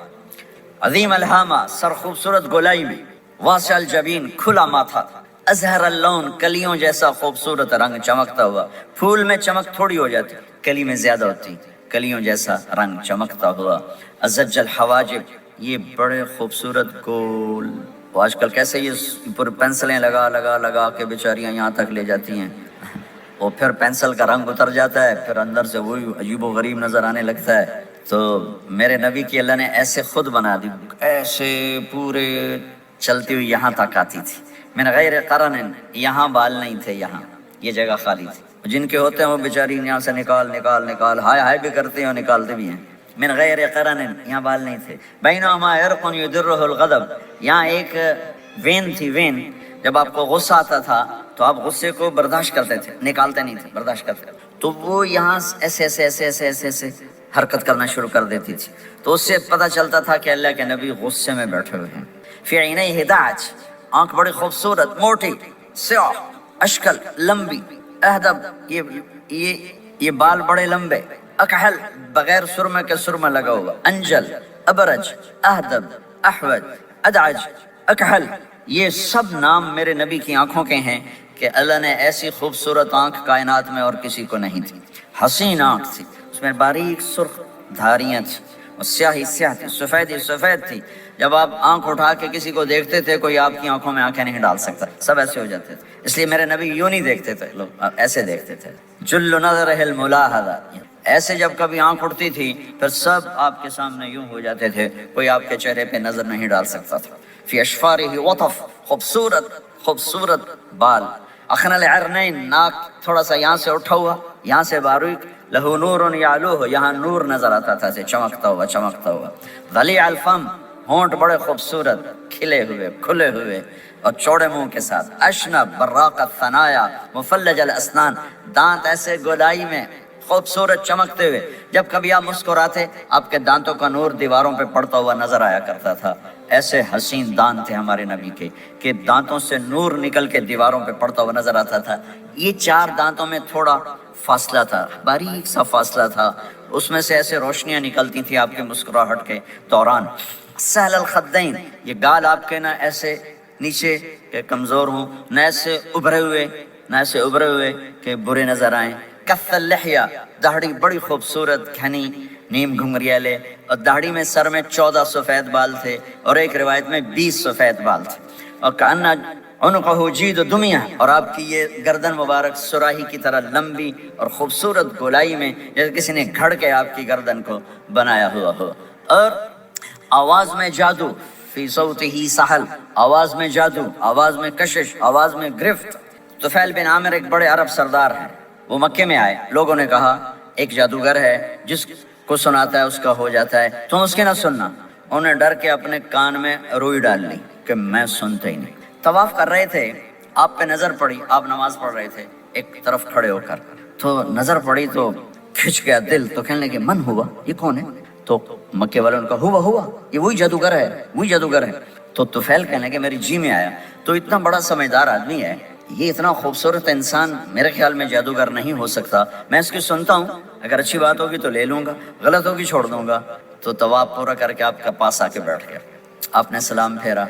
عظیم الہامہ، سر خوبصورت گولائی میں. واسع الجبین، کھلا ماتھا. ازہر اللون، کلیوں جیسا خوبصورت رنگ چمکتا ہوا. پھول میں چمک تھوڑی ہو جاتی، کلی میں زیادہ ہوتی. کلیوں جیسا رنگ چمکتا ہوا، ازج الحواجب، یہ بڑے خوبصورت گول، وہ آج کل کیسے یہ پر پینسلیں لگا لگا لگا کے بیچاریاں یہاں تک لے جاتی ہیں، اور پھر پینسل کا رنگ اتر جاتا ہے، پھر اندر سے وہی عجیب و غریب نظر آنے لگتا ہے۔ تو میرے نبی کی اللہ نے ایسے خود بنا دی، ایسے پورے چلتی ہوئی یہاں تک آتی تھی، من غیر قرن، یہاں بال نہیں تھے، یہاں یہ جگہ خالی تھی، جن کے ہوتے ہیں وہ بیچاری یہاں سے نکال نکال نکال ہائے ہائے بھی کرتے ہیں اور نکالتے بھی ہیں، من غیر قرن، یہاں بال نہیں تھے، بینہما عرق یدرہ الغضب، یہاں ایک وین تھی، وین، جب آپ کو غصہ آتا تھا تو آپ غصے کو برداشت کرتے تھے، نکالتے نہیں تھے، برداشت کرتے، تو وہ یہاں ایسے ایسے ایسے ایسے ایسے ایسے حرکت کرنا شروع کر دیتی تھی، تو اس سے پتہ چلتا تھا کہ اللہ کے نبی غصے میں بیٹھے ہوئے ہیں۔ فی عینیہ داج، آنکھ بڑی خوبصورت، موٹی، سیاہ، اشکل، لمبی، اہدب، یہ بال بڑے لمبے، اکحل، بغیر سرمے کے سرمہ لگا ہوا، انجل، ابرج، اہدب، احوج، ادعج، اکحل، یہ سب نام میرے نبی کی آنکھوں کے ہیں کہ اللہ نے ایسی خوبصورت آنکھ کائنات میں اور کسی کو نہیں تھی، حسین آنکھ تھی، اس میں باریک سرخ دھاریاں تھیں، اور سیاہی سیاہ تھی، سفیدی سفید تھی، جب آپ آنکھ اٹھا کے کسی کو دیکھتے تھے کوئی آپ کی آنکھوں میں آنکھیں نہیں ڈال سکتا، سب ایسے ہو جاتے تھے، اس لیے میرے نبی یوں نہیں دیکھتے تھے، لوگ ایسے دیکھتے تھے، جل نظرہ الملاحظہ، ایسے جب کبھی آنکھ اٹھتی تھی پھر سب آپ کے سامنے یوں ہو جاتے تھے، کوئی آپ کے چہرے پہ نظر نہیں ڈال سکتا تھا۔ فی اشفارہ وطف، خوبصورت خوبصورت بال، اخن العرنین، ناک تھوڑا سا یہاں سے اٹھا ہوا، یہاں سے باریک، لہو نور یعلوہ، یہاں نور نظر آتا تھا، سے چمکتا ہوا چمکتا ہوا، ضلیع الفم، ہونٹ بڑے خوبصورت، کھلے ہوئے کھلے ہوئے اور چوڑے منہ کے ساتھ، اشنب براق الثنایا، مفلج الاسنان، دانت ایسے گولائی میں خوبصورت چمکتے ہوئے، جب کبھی آپ مسکراتے آپ کے دانتوں کا نور دیواروں پہ پڑتا ہوا نظر آیا کرتا تھا، ایسے حسین دانت تھے ہمارے نبی کے کہ دانتوں سے نور نکل کے دیواروں پہ پڑتا ہوا نظر آتا تھا۔ یہ چار دانتوں میں تھوڑا فاصلہ تھا، باریک سا فاصلہ تھا، اس میں سے ایسے روشنیاں نکلتی تھی آپ کی مسکراہٹ کے دوران۔ سہل الخدین، یہ گال آپ کے نہ ایسے نیچے کہ کمزور ہوں، نہ ایسے ابھرے ہوئے کہ برے نظر آئیں۔ کث اللحیہ، داڑھی بڑی خوبصورت گھنی نیم گھنگریالے، اور داڑھی میں سر میں 14 سفید بال تھے، اور ایک روایت میں 20 سفید بال تھے، اور کأن عنقہ جید دمیہ، اور آپ کی یہ گردن مبارک سراہی کی طرح لمبی اور خوبصورت گولائی میں، جیسے کسی نے گھڑ کے آپ کی گردن کو بنایا ہوا ہو، اور آواز میں جادو، فی صوتہ سحل، آواز میں جادو، آواز میں کشش، آواز میں گرفت۔ طفیل بن عامر ایک بڑے عرب سردار ہیں، وہ مکے میں آئے، لوگوں نے کہا ایک جادوگر ہے جس کو سناتا ہے اس کا ہو جاتا ہے، تم اس کی نہ سننا۔ انہوں نے ڈر کے اپنے کان میں روئی ڈال لی کہ میں سنتا ہی نہیں۔ طواف کر رہے تھے، آپ پہ نظر پڑی، آپ نماز پڑھ رہے تھے ایک طرف کھڑے ہو کر، تو نظر پڑی تو کھچ گیا دل، تو کہنے لگے من ہوا، یہ کون ہے؟ تو مکے والوں نے کہا ہوا یہ وہی جادوگر ہے۔ تو طفیل کہنے لگے میری جی میں آیا، تو اتنا بڑا سمجھدار آدمی ہے، یہ اتنا خوبصورت انسان میرے خیال میں جادوگر نہیں ہو سکتا، میں اس کی سنتا ہوں، اگر اچھی بات ہوگی تو لے لوں گا، غلط ہوگی چھوڑ دوں گا۔ تو طواف پورا کر کے آپ کے پاس آ کے بیٹھ گیا، آپ نے سلام پھیرا،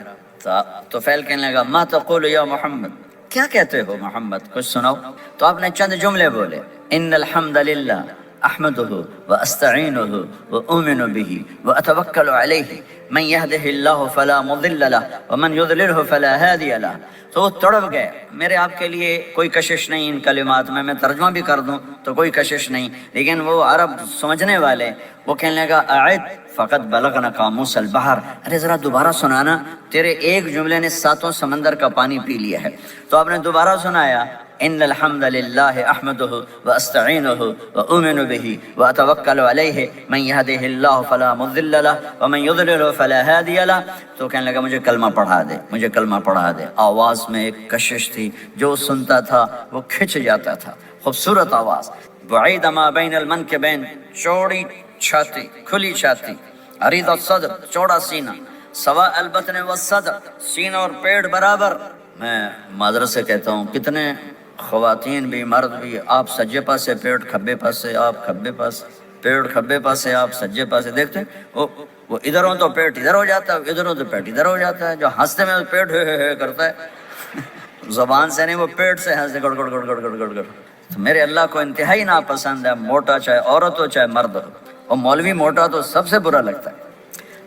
تو فیل کہنے لگا ما تقول یا محمد، کیا کہتے ہو محمد، کچھ سناؤ۔ تو آپ نے چند جملے بولے، ان الحمد للہ احمده واستعینه واؤمن به واتوکل علیہ من یهده اللہ فلا مضل له ومن یضلله فلا ہادی له۔ تو وہ تڑپ گئے، میرے آپ کے لیے کوئی کشش نہیں ان کلمات میں ترجمہ بھی کر دوں تو کوئی کشش نہیں، لیکن وہ عرب سمجھنے والے، وہ کہنے لگا اعد فقط بلغنا قاموس البحر، ارے ذرا دوبارہ سنانا، تیرے ایک جملے نے 7 سمندر کا پانی پی لیا ہے۔ تو آپ نے دوبارہ سنایا، ان الحمد للہ احمده واستعینه واؤمن به واتوکل علیہ من یهده اللہ فلا مضل له ومن یضلل فلا ہادی له۔ تو کہنے لگا مجھے کلمہ پڑھا دے، آواز میں ایک کشش تھی، جو سنتا تھا وہ کھچ جاتا تھا، خوبصورت آواز، بعید ما بین المنکبین، چوڑی چھاتی، کھلی چھاتی، عریض الصدر، چوڑا سینہ، سواء البطن والصدر، سینہ اور پیٹ برابر۔ میں معذرت سے کہتا ہوں، کتنے خواتین بھی مرد بھی، آپ سجے پاسے پیٹ کھبے پاسے، آپ کھبے پاسے پیٹ کھبے پاسے، آپ سجے پاسے، دیکھتے ہیں وہ ادھر ہو تو پیٹ ادھر ہو جاتا ہے، ادھر ہو تو پیٹ ادھر ہو جاتا ہے، جو ہنستے میں پیٹ ہے کرتا ہے زبان سے نہیں، وہ پیٹ سے ہنستے گڑ گڑ گڑ گڑ گڑ گڑ گڑ. تو میرے اللہ کو انتہائی ناپسند ہے، موٹا چاہے عورت ہو چاہے مرد ہو، اور مولوی موٹا تو سب سے برا لگتا ہے.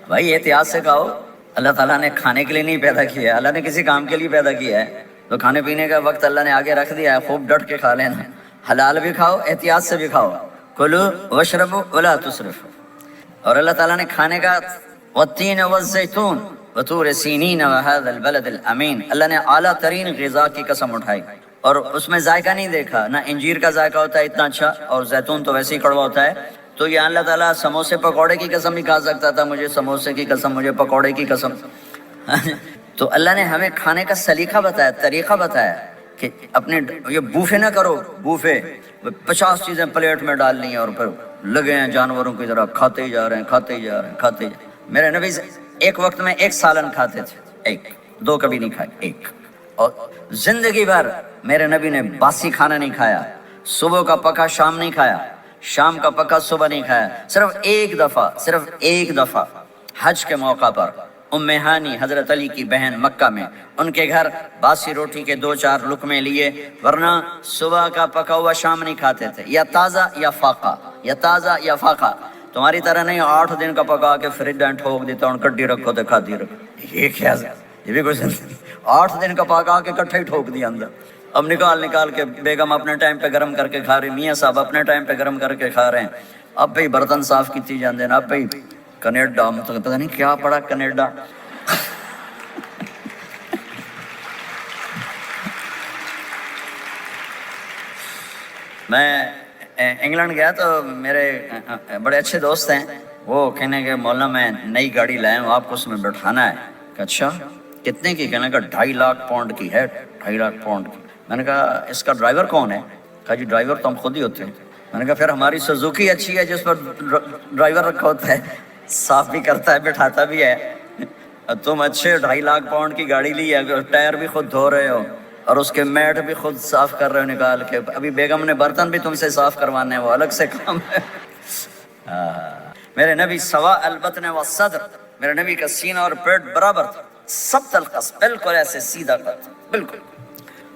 بھائی احتیاط سے کھاؤ، اللہ تعالیٰ نے کھانے کے لیے نہیں پیدا کیا ہے، اللہ نے کسی کام کے لیے پیدا کیا ہے. تو کھانے پینے کا وقت اللہ نے آگے رکھ دیا ہے، خوب ڈٹ کے کھا لینا، حلال بھی کھاؤ احتیاط سے بھی کھاؤ. کلو واشربوا ولا تسرفوا. اور اللہ تعالیٰ نے کھانے کا والتین والزیتون وطور سینین وهذا البلد الامین، اللہ نے اعلیٰ ترین غذا کی قسم اٹھائی اور اس میں ذائقہ نہیں دیکھا. نہ انجیر کا ذائقہ ہوتا ہے اتنا اچھا، اور زیتون تو ویسے ہی کڑوا ہوتا ہے. تو یہ اللہ تعالیٰ سموسے پکوڑے کی قسم بھی کھا سکتا تھا، مجھے سموسے کی قسم، مجھے پکوڑے کی قسم. تو اللہ نے ہمیں کھانے کا سلیقہ بتایا، طریقہ بتایا کہ اپنے یہ بوفے نہ کرو. بوفے 50 چیزیں پلیٹ میں ڈال لی ہیں اور پھر لگے ہیں جانوروں کی طرح کھاتے ہی جا رہے ہیں، کھاتے ہی جا رہے ہیں، کھاتے ہی جا رہے ہیں. میرے نبی ایک وقت میں 1 سالن کھاتے تھے، 1 2 کبھی نہیں کھائے، 1. اور زندگی بھر میرے نبی نے باسی کھانا نہیں کھایا، صبح کا پکا شام نہیں کھایا، شام کا پکا صبح نہیں کھایا. صرف ایک دفعہ حج کے موقع پر ام ہانی حضرت علی کی بہن مکہ میں، ان کے گھر باسی روٹی کے 2-4 لقمے لیے، ورنہ صبح کا پکا ہوا شام نہیں کھاتے تھے، یا تازہ یا فاقہ، یا تازہ یا فاقہ. تمہاری طرح نہیں 8 دن کا پکا کے فریج میں ٹھوک دیتا ہوں، کڈی رکھو تو کھاتی رکھو. یہ کیا، یہ بھی کچھ نہیں. 8 دن کا پکا کے کٹھے ہی ٹھوک دیا اندر. اب نکال کے بیگم اپنے ٹائم پہ گرم کر کے کھا رہی، میاں صاحب اپنے ٹائم پہ گرم کر کے کھا رہے ہیں. اب بھائی برتن صاف کیتی جاندے نا. اب بھائی کینیڈا، مطلب پتہ نہیں کیا پڑا کینیڈا. میں انگلینڈ گیا تو میرے بڑے اچھے دوست ہیں، وہ کہنے کہ مولانا میں نئی گاڑی لایا ہوں، آپ کو اس میں بٹھانا ہے. کہ اچھا کتنے کی؟ کہنے کا 2.5 لاکھ پاؤنڈ کی ہے. 2.5 لاکھ پاؤنڈ کی. میں نے کہا اس کا ڈرائیور کون ہے؟ کہا جی ڈرائیور تو ہم خود ہی ہوتے ہیں. میں نے کہا پھر ہماری سوزوکی اچھی ہے جس پر ڈرائیور رکھا ہوتا ہے، صاف بھی کرتا ہے بٹھاتا بھی ہے. تم اچھے 2.5 لاکھ پاؤنڈ کی گاڑی لی ہے، ٹائر بھی خود دھو رہے ہو اور اس کے میٹ بھی خود صاف کر رہے ہو نکال کے. ابھی بیگم نے برتن بھی تم سے صاف کروانے ہیں، وہ الگ سے کام ہے. میرے نبی سوا البطن والصدر، میرے نبی کا سینہ اور پیٹ برابر تھا، سب القص، بالکل ایسے سیدھا تھا بالکل.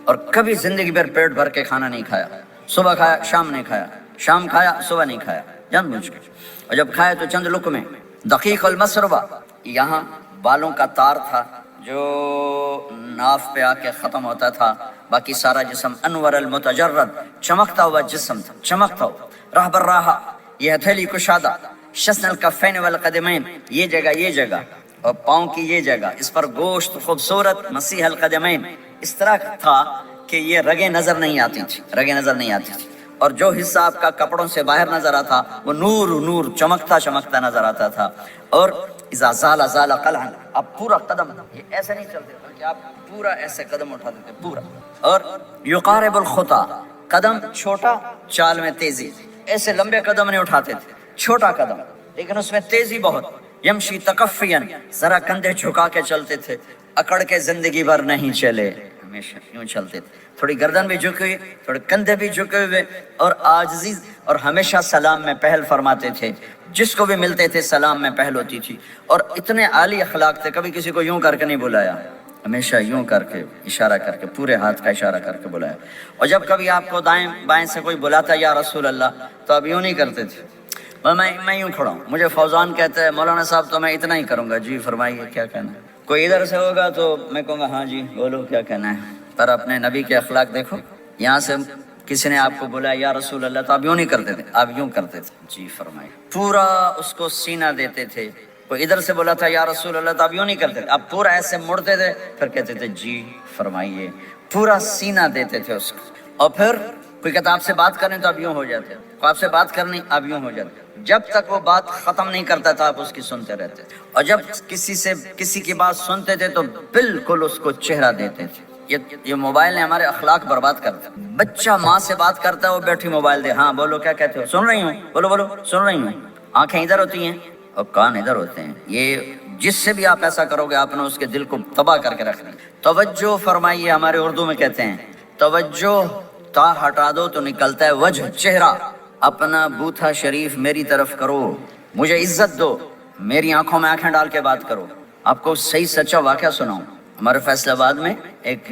اور کبھی زندگی بھر پیٹ بھر کے کھانا نہیں کھایا. صبح کھایا شام نہیں کھایا، شام کھایا صبح نہیں کھایا، جان بوجھ کے. اور جب کھایا تو چند لقمے. دقیق المسربہ، یہاں بالوں کا تار تھا جو ناف پہ آ کے ختم ہوتا تھا، باقی سارا جسم انور المتجرد، چمکتا ہوا جسم تھا، چمکتا ہوا. راہ بر راہ، یہ ہتھیلی کشادہ، شسن الکفین والقدمین، یہ جگہ اور پاؤں کی یہ جگہ، اس پر گوشت خوبصورت مسیح القدمین. اس طرح تھا کہ یہ رگیں نظر نہیں آتی تھی، اور جو حصہ آپ کا کپڑوں سے باہر نظر آتا وہ نور چمکتا نظر آتا تھا. اور اذا زال قلعا، آپ پورا قدم یہ ایسے نہیں چلتے بلکہ آپ پورا ایسے قدم اٹھاتے تھے پورا. اور یقارب الخطا، قدم چھوٹا چال میں تیزی، ایسے لمبے قدم نہیں اٹھاتے تھے، چھوٹا قدم لیکن اس میں تیزی بہت. یمشی تکفین، ذرا کندھے جھکا کے چلتے تھے، اکڑ کے زندگی بھر نہیں چلے، ہمیشہ یوں چلتے تھے. تھوڑی گردن بھی جھکی ہوئی، تھوڑے کندھے بھی جھکے ہوئے، اور عاجزی، اور ہمیشہ سلام میں پہل فرماتے تھے. جس کو بھی ملتے تھے سلام میں پہل ہوتی تھی. اور اتنے عالی اخلاق تھے، کبھی کسی کو یوں کر کے نہیں بلایا، ہمیشہ یوں کر کے اشارہ کر کے، پورے ہاتھ کا اشارہ کر کے بلایا. اور جب کبھی آپ کو دائیں بائیں سے کوئی بلاتا یا رسول اللہ، تو آپ یوں نہیں کرتے تھے. میں یوں کھڑا ہوں، مجھے فوزان کہتا ہے مولانا صاحب تو میں اتنا ہی کروں گا. جی فرمائیے کیا کہنا ہے. کوئی ادھر سے ہوگا تو میں کہوں گا ہاں جی بولو کیا کہنا ہے. پر اپنے نبی کے اخلاق دیکھو. یہاں سے کسی نے آپ کو بولا یا رسول اللہ، تو آپ یوں نہیں کرتے تھے، آپ یوں کرتے تھے. جی فرمائیے. پورا اس کو سینہ دیتے تھے. کوئی ادھر سے بولا تھا یا رسول اللہ، تو آپ یوں نہیں کرتے تھے، آپ پورا ایسے مڑتے تھے، پھر کہتے تھے جی فرمائیے. پورا سینہ دیتے تھے اس کو. اور پھر کوئی کہتا آپ سے بات کریں تو آپ یوں ہو جاتے، آپ سے بات کرنی آپ یوں ہو جاتے. جب تک وہ بات ختم نہیں کرتا تھا آپ اس کی سنتے رہتے تھے. اور جب کسی کی بات سنتے تھے تو بالکل اس کو چہرہ دیتے تھے. یہ موبائل نے ہمارے اخلاق برباد کر دیا. بچہ ماں سے بات کرتا ہے وہ بیٹھی موبائل دے، ہاں بولو کیا کہتے ہو، سن رہی ہوں، بولو سن رہی ہوں. آنکھیں ادھر ہوتی ہیں اور کان ادھر ہوتے ہیں. یہ جس سے بھی آپ ایسا کرو گے آپ نے اس کے دل کو تباہ کر کے رکھ دیا. توجہ فرمائیے، ہمارے اردو میں کہتے ہیں توجہ، تا ہٹا دو تو نکلتا ہے وجہ، چہرہ. اپنا بوتھا شریف میری طرف کرو، مجھے عزت دو، میری آنکھوں میں آنکھیں ڈال کے بات کرو. آپ کو صحیح سچا واقعہ سناؤں. ہمارے فیصل آباد میں ایک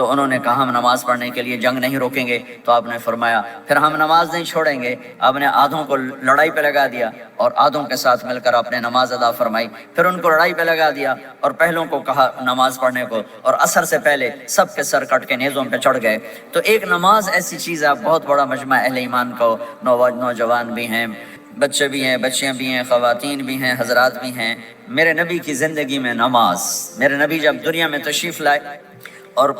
تو انہوں نے کہا ہم نماز پڑھنے کے لیے جنگ نہیں روکیں گے، تو آپ نے فرمایا پھر ہم نماز نہیں چھوڑیں گے۔ آپ نے آدھوں کو لڑائی پہ لگا دیا اور آدھوں کے ساتھ مل کر آپ نے نماز ادا فرمائی، پھر ان کو لڑائی پہ لگا دیا اور پہلوں کو کہا نماز پڑھنے کو، اور عصر سے پہلے سب کے سر کٹ کے نیزوں پہ چڑھ گئے۔ تو ایک نماز ایسی چیز ہے، بہت بڑا مجمع اہل ایمان کو، نوجوان بھی ہیں، بچے بھی ہیں، بچیاں بھی ہیں، خواتین بھی ہیں، حضرات بھی ہیں۔ میرے نبی کی زندگی میں نماز، میرے نبی جب دنیا میں تشریف لائے اور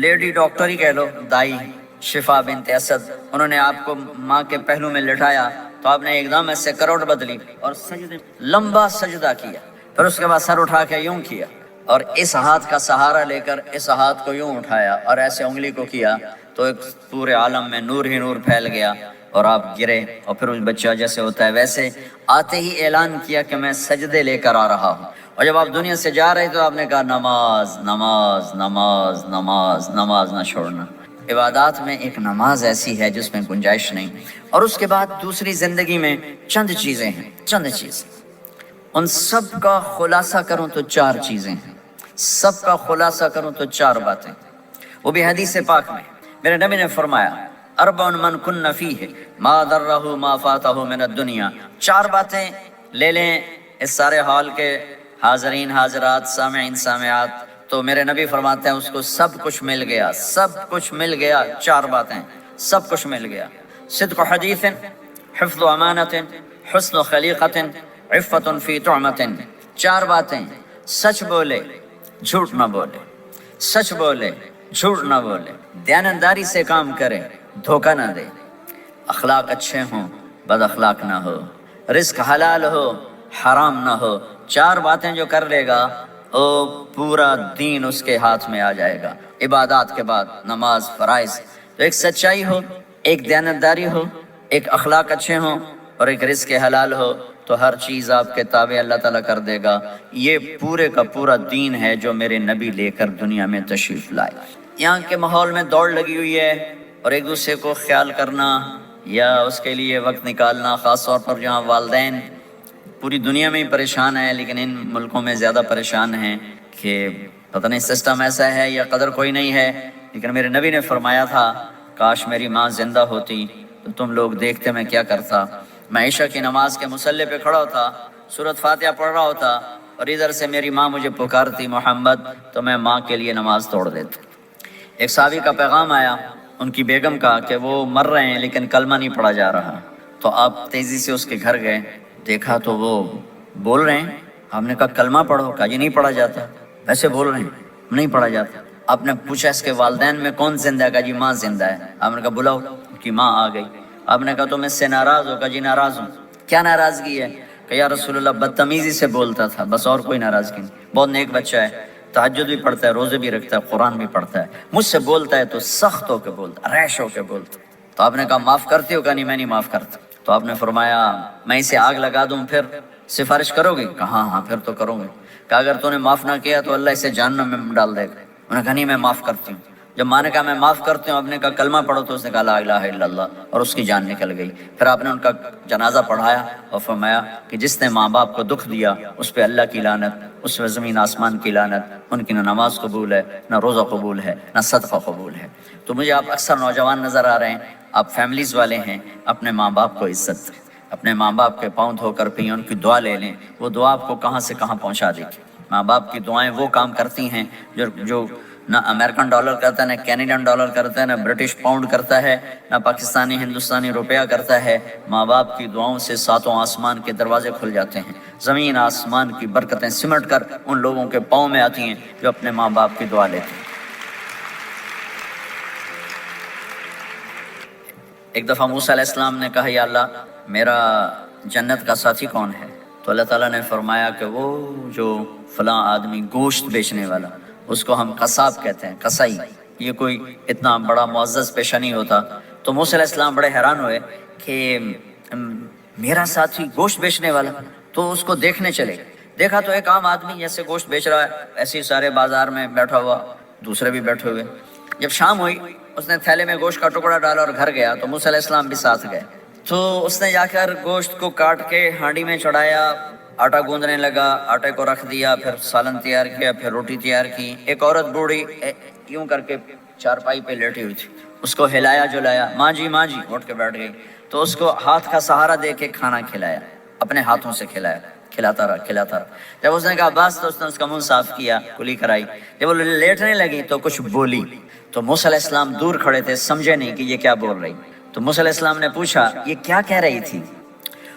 لیڈی ڈاکٹر ہی کہہ لو، دائی شفا بنت اسد، انہوں نے آپ کو ماں کے پہلو میں لٹایا تو آپ نے ایک دم ایسے کروٹ بدلی اور سجدے لمبا سجدہ کیا، پھر اس کے بعد سر اٹھا کے یوں کیا اور اس ہاتھ کا سہارا لے کر اس ہاتھ کو یوں اٹھایا اور ایسے انگلی کو کیا، تو ایک پورے عالم میں نور ہی نور پھیل گیا اور آپ گرے، اور پھر اس بچہ جیسے ہوتا ہے ویسے آتے ہی اعلان کیا کہ میں سجدے لے کر آ رہا ہوں۔ اور جب آپ دنیا سے جا رہے تو آپ نے کہا نماز نماز نماز نماز نماز نہ چھوڑنا۔ عبادات میں ایک نماز ایسی ہے جس میں گنجائش نہیں۔ اور اس کے بعد دوسری زندگی میں چند چیزیں ہیں، چند چیزیں، ان سب کا خلاصہ کروں تو 4 چیزیں ہیں، سب کا خلاصہ کروں تو 4 باتیں، وہ بھی حدیث پاک میں میرے نبی نے فرمایا اربع من کن فیہ ما ضرہ ما فاتہ من الدنیا۔ 4 باتیں لے لیں اس سارے ہال کے حاضرین حاضرات سامعین سامعات، تو میرے نبی فرماتے ہیں اس کو سب کچھ مل گیا، سب کچھ مل گیا۔ 4 باتیں، سب کچھ مل گیا۔ صدق حدیث، حفظ امانت، حسن خلیقت، عفت فی طعمت۔ 4 باتیں، سچ بولے جھوٹ نہ بولے، سچ بولے جھوٹ نہ بولے، دیانتداری سے کام کرے، دھوکہ نہ دے، اخلاق اچھے ہوں، بد اخلاق نہ ہو، رزق حلال ہو، حرام نہ ہو۔ 4 باتیں جو کر لے گا وہ پورا دین اس کے ہاتھ میں آ جائے گا۔ عبادات کے بعد نماز فرائض، تو ایک سچائی ہو، ایک دیانتداری ہو، ایک اخلاق اچھے ہوں اور ایک رزق حلال ہو، تو ہر چیز آپ کے تابع اللہ تعالیٰ کر دے گا۔ یہ پورے کا پورا دین ہے جو میرے نبی لے کر دنیا میں تشریف لائے۔ یہاں کے ماحول میں دوڑ لگی ہوئی ہے اور ایک دوسرے کو خیال کرنا یا اس کے لیے وقت نکالنا، خاص طور پر جہاں والدین پوری دنیا میں ہی پریشان ہیں لیکن ان ملکوں میں زیادہ پریشان ہیں کہ پتہ نہیں سسٹم ایسا ہے یا قدر کوئی نہیں ہے، لیکن میرے نبی نے فرمایا تھا کاش میری ماں زندہ ہوتی تو تم لوگ دیکھتے میں کیا کرتا۔ میں عشاء کی نماز کے مصلی پہ کھڑا ہوتا، سورۃ فاتحہ پڑھ رہا ہوتا اور ادھر سے میری ماں مجھے پکارتی محمد، تو میں ماں کے لیے نماز توڑ دیتا۔ ایک صحابی کا پیغام آیا ان کی بیگم کا کہ وہ مر رہے ہیں لیکن کلمہ نہیں پڑھا جا رہا، تو آپ تیزی سے اس کے گھر گئے، دیکھا تو وہ بول رہے ہیں۔ آپ نے کہا کلمہ پڑھو، کہا جی نہیں پڑھا جاتا، ویسے بول رہے ہیں نہیں پڑھا جاتا۔ آپ نے پوچھا اس کے والدین میں کون زندہ ہے، کہا جی ماں زندہ ہے۔ آپ نے کہا بلاؤ، کی ماں آ گئی۔ آپ نے کہا تم اس سے ناراض ہو، کہا جی ناراض ہوں۔ کیا ناراضگی ہے؟ کہ یا رسول اللہ بدتمیزی سے بولتا تھا، بس اور کوئی ناراضگی نہیں، بہت نیک بچہ ہے، تہجد بھی پڑھتا ہے، روزے بھی رکھتا ہے، قرآن بھی پڑھتا ہے، مجھ سے بولتا ہے تو سخت ہو کے بولتا، ریش ہو کے بولتا۔ تو آپ نے کہا معاف کرتے ہو؟ کہا نہیں میں نہیں معاف کرتا۔ تو آپ نے فرمایا میں اسے آگ لگا دوں پھر سفارش کرو گے؟ کہا ہاں پھر تو کروں گے۔ کہا اگر تو نے معاف نہ کیا تو اللہ اسے جہنم میں ڈال دے گا۔ انہوں نے کہا نہیں میں معاف کرتی ہوں۔ جب ماں نے کہا میں معاف کرتی ہوں، آپ نے کہا کلمہ پڑھو، تو اس نے کہا لا الہ الا اللہ، اور اس کی جان نکل گئی۔ پھر آپ نے ان کا جنازہ پڑھایا اور فرمایا کہ جس نے ماں باپ کو دکھ دیا اس پہ اللہ کی لعنت، اس پہ زمین آسمان کی لعنت، ان کی نہ نماز قبول ہے، نہ روزہ قبول ہے، نہ صدقہ قبول ہے۔ تو مجھے آپ اکثر نوجوان نظر آ رہے ہیں، آپ فیملیز والے ہیں، اپنے ماں باپ کو عزت دیں، اپنے ماں باپ کے پاؤں دھو کر پئیں، ان کی دعا لے لیں، وہ دعا آپ کو کہاں سے کہاں پہنچا دے گی۔ ماں باپ کی دعائیں وہ کام کرتی ہیں جو نہ امریکن ڈالر کرتا ہے، نہ کینیڈین ڈالر کرتا ہے، نہ برٹش پاؤنڈ کرتا ہے، نہ پاکستانی ہندوستانی روپیہ کرتا ہے۔ ماں باپ کی دعاؤں سے 7 آسمان کے دروازے کھل جاتے ہیں، زمین آسمان کی برکتیں سمٹ کر ان لوگوں کے پاؤں میں آتی ہیں جو اپنے ماں باپ کی دعا لیتے ہیں۔ ایک دفعہ موسیٰ علیہ السلام نے کہا یا اللہ میرا جنت کا ساتھی کون ہے؟ تو اللہ تعالیٰ نے فرمایا کہ وہ جو فلاں آدمی گوشت بیچنے والا، اس کو ہم قصاب کہتے ہیں، قصائی، یہ کوئی اتنا بڑا معزز پیشہ نہیں ہوتا۔ تو موسیٰ علیہ السلام بڑے حیران ہوئے کہ میرا ساتھی گوشت بیچنے والا، تو اس کو دیکھنے چلے۔ دیکھا تو ایک عام آدمی جیسے گوشت بیچ رہا ہے، ایسے ہی سارے بازار میں بیٹھا ہوا، دوسرے بھی بیٹھے ہوئے۔ جب شام ہوئی اس نے تھیلے میں گوشت کا ٹکڑا ڈالا اور گھر گیا، تو موسیٰ علیہ السلام بھی ساتھ گئے۔ تو اس نے جا کر گوشت کو کاٹ کے ہانڈی میں چڑھایا، آٹا گوندنے لگا، آٹے کو رکھ دیا، پھر سالن تیار کیا، پھر روٹی تیار کی۔ ایک عورت بوڑھی یوں کر کے چارپائی پہ لیٹی ہوئی تھی، اس کو ہلایا جلایا، ماں جی اٹھ کے بیٹھ گئی، تو اس کو ہاتھ کا سہارا دے کے کھانا کھلایا، اپنے ہاتھوں سے کھلایا، کھلاتا رہا۔ جب اس نے کہا بس تو اس نے اس کا منہ صاف کیا، کلی کرائی۔ جب وہ لیٹنے لگی تو کچھ بولی، تو موسیٰ علیہ السلام دور کھڑے تھے، سمجھے نہیں کہ یہ کیا بول رہی۔ تو موسیٰ علیہ السلام نے پوچھا یہ کیا کہہ رہی تھی؟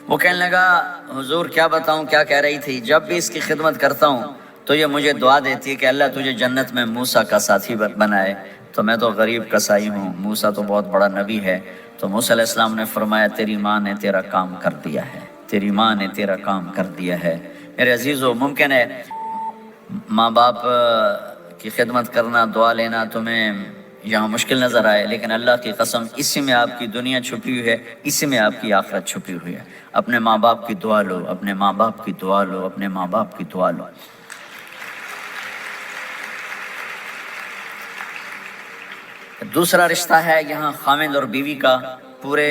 وہ کہنے لگا حضور کیا بتاؤں کیا کہہ رہی تھی، جب بھی اس کی خدمت کرتا ہوں تو یہ مجھے دعا دیتی ہے کہ اللہ تجھے جنت میں موسیٰ کا ساتھی بنائے، تو میں تو غریب کسائی ہوں، موسیٰ تو بہت بڑا نبی ہے۔ تو موسیٰ علیہ السلام نے فرمایا تیری ماں نے تیرا کام کر دیا ہے، تیری ماں نے تیرا کام کر دیا ہے۔ میرے عزیزو، ممکن ہے ماں باپ کی خدمت کرنا، دعا لینا تمہیں یہاں مشکل نظر آئے، لیکن اللہ کی قسم اسی میں آپ کی دنیا چھپی ہوئی ہے، اسی میں آپ کی آخرت چھپی ہوئی ہے۔ اپنے ماں باپ کی دعا لو، اپنے ماں باپ کی دعا لو، اپنے ماں باپ کی دعا لو۔ دوسرا رشتہ ہے یہاں خاوند اور بیوی کا۔ پورے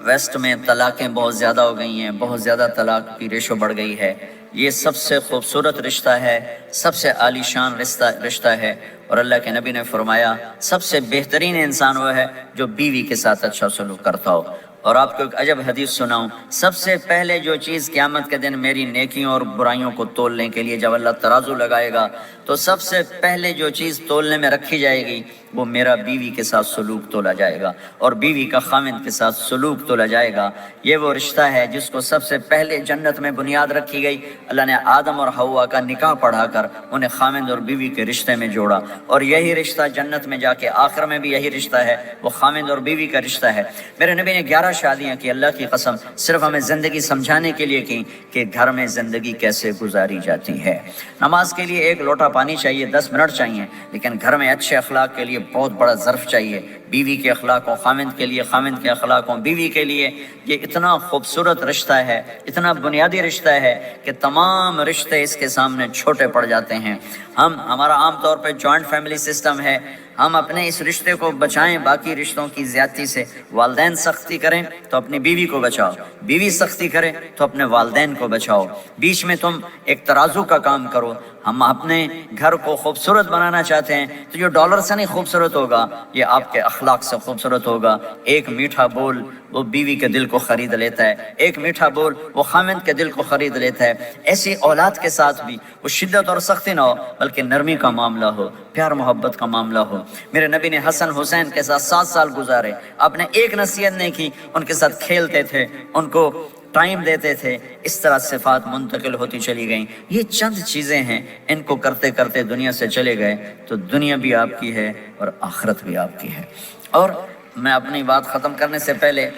ویسٹ میں طلاقیں بہت زیادہ ہو گئی ہیں، بہت زیادہ طلاق کی ریشو بڑھ گئی ہے۔ یہ سب سے خوبصورت رشتہ ہے، سب سے عالی شان رشتہ ہے، اور اللہ کے نبی نے فرمایا سب سے بہترین انسان وہ ہے جو بیوی کے ساتھ اچھا سلوک کرتا ہو۔ اور آپ کو ایک عجب حدیث سناؤں، سب سے پہلے جو چیز قیامت کے دن میری نیکیوں اور برائیوں کو تولنے کے لیے جب اللہ ترازو لگائے گا تو سب سے پہلے جو چیز تولنے میں رکھی جائے گی وہ میرا بیوی کے ساتھ سلوک تولا جائے گا، اور بیوی کا خاوند کے ساتھ سلوک تولا جائے گا۔ یہ وہ رشتہ ہے جس کو سب سے پہلے جنت میں بنیاد رکھی گئی۔ اللہ نے آدم اور حوا کا نکاح پڑھا کر انہیں خاوند اور بیوی کے رشتے میں جوڑا، اور یہی رشتہ جنت میں جا کے آخر میں بھی یہی رشتہ ہے، وہ خاوند اور بیوی کا رشتہ ہے۔ میرے نبی نے 11 شادیاں کی، اللہ کی قسم صرف ہمیں زندگی سمجھانے کے لیے کی کہ گھر میں زندگی کیسے گزاری جاتی ہے۔ نماز کے لیے ایک لوٹا پانی چاہیے، 10 منٹ چاہیے، لیکن گھر میں اچھے اخلاق کے لیے بہت بڑا ظرف چاہیے۔ بیوی کے اخلاق و خاوند کے لیے، خاوند کے اخلاق و بیوی کے لیے، یہ اتنا خوبصورت رشتہ ہے، اتنا بنیادی رشتہ ہے کہ تمام رشتے اس کے سامنے چھوٹے پڑ جاتے ہیں۔ ہمارا عام طور پہ جوائنٹ فیملی سسٹم ہے، ہم اپنے اس رشتے کو بچائیں باقی رشتوں کی زیادتی سے۔ والدین سختی کریں تو اپنی بیوی کو بچاؤ، بیوی سختی کرے تو اپنے والدین کو بچاؤ، بیچ میں تم ایک ترازو کا کام کرو۔ ہم اپنے گھر کو خوبصورت بنانا چاہتے ہیں تو یہ ڈالر سے نہیں خوبصورت ہوگا، یہ آپ کے اخلاق سے خوبصورت ہوگا۔ ایک میٹھا بول وہ بیوی کے دل کو خرید لیتا ہے، ایک میٹھا بول وہ خاوند کے دل کو خرید لیتا ہے۔ ایسی اولاد کے ساتھ بھی وہ شدت اور سختی نہ ہو بلکہ نرمی کا معاملہ ہو، پیار محبت کا معاملہ ہو۔ میرے نبی نے حسن حسین کے ساتھ 7 سال گزارے، آپ نے ایک نصیحت نہیں کی، ان کے ساتھ کھیلتے تھے، ان کو ٹائم دیتے تھے، اس طرح صفات منتقل ہوتی چلی گئیں۔ یہ چند چیزیں ہیں، ان کو کرتے کرتے دنیا سے چلے گئے تو دنیا بھی آپ کی ہے اور آخرت بھی آپ کی ہے۔ اور میں اپنی بات ختم کرنے سے پہلے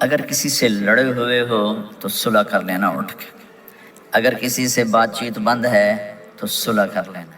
اگر کسی سے لڑے ہوئے ہو تو صلح کر لینا اٹھ کے، اگر کسی سے بات چیت بند ہے تو صلح کر لینا۔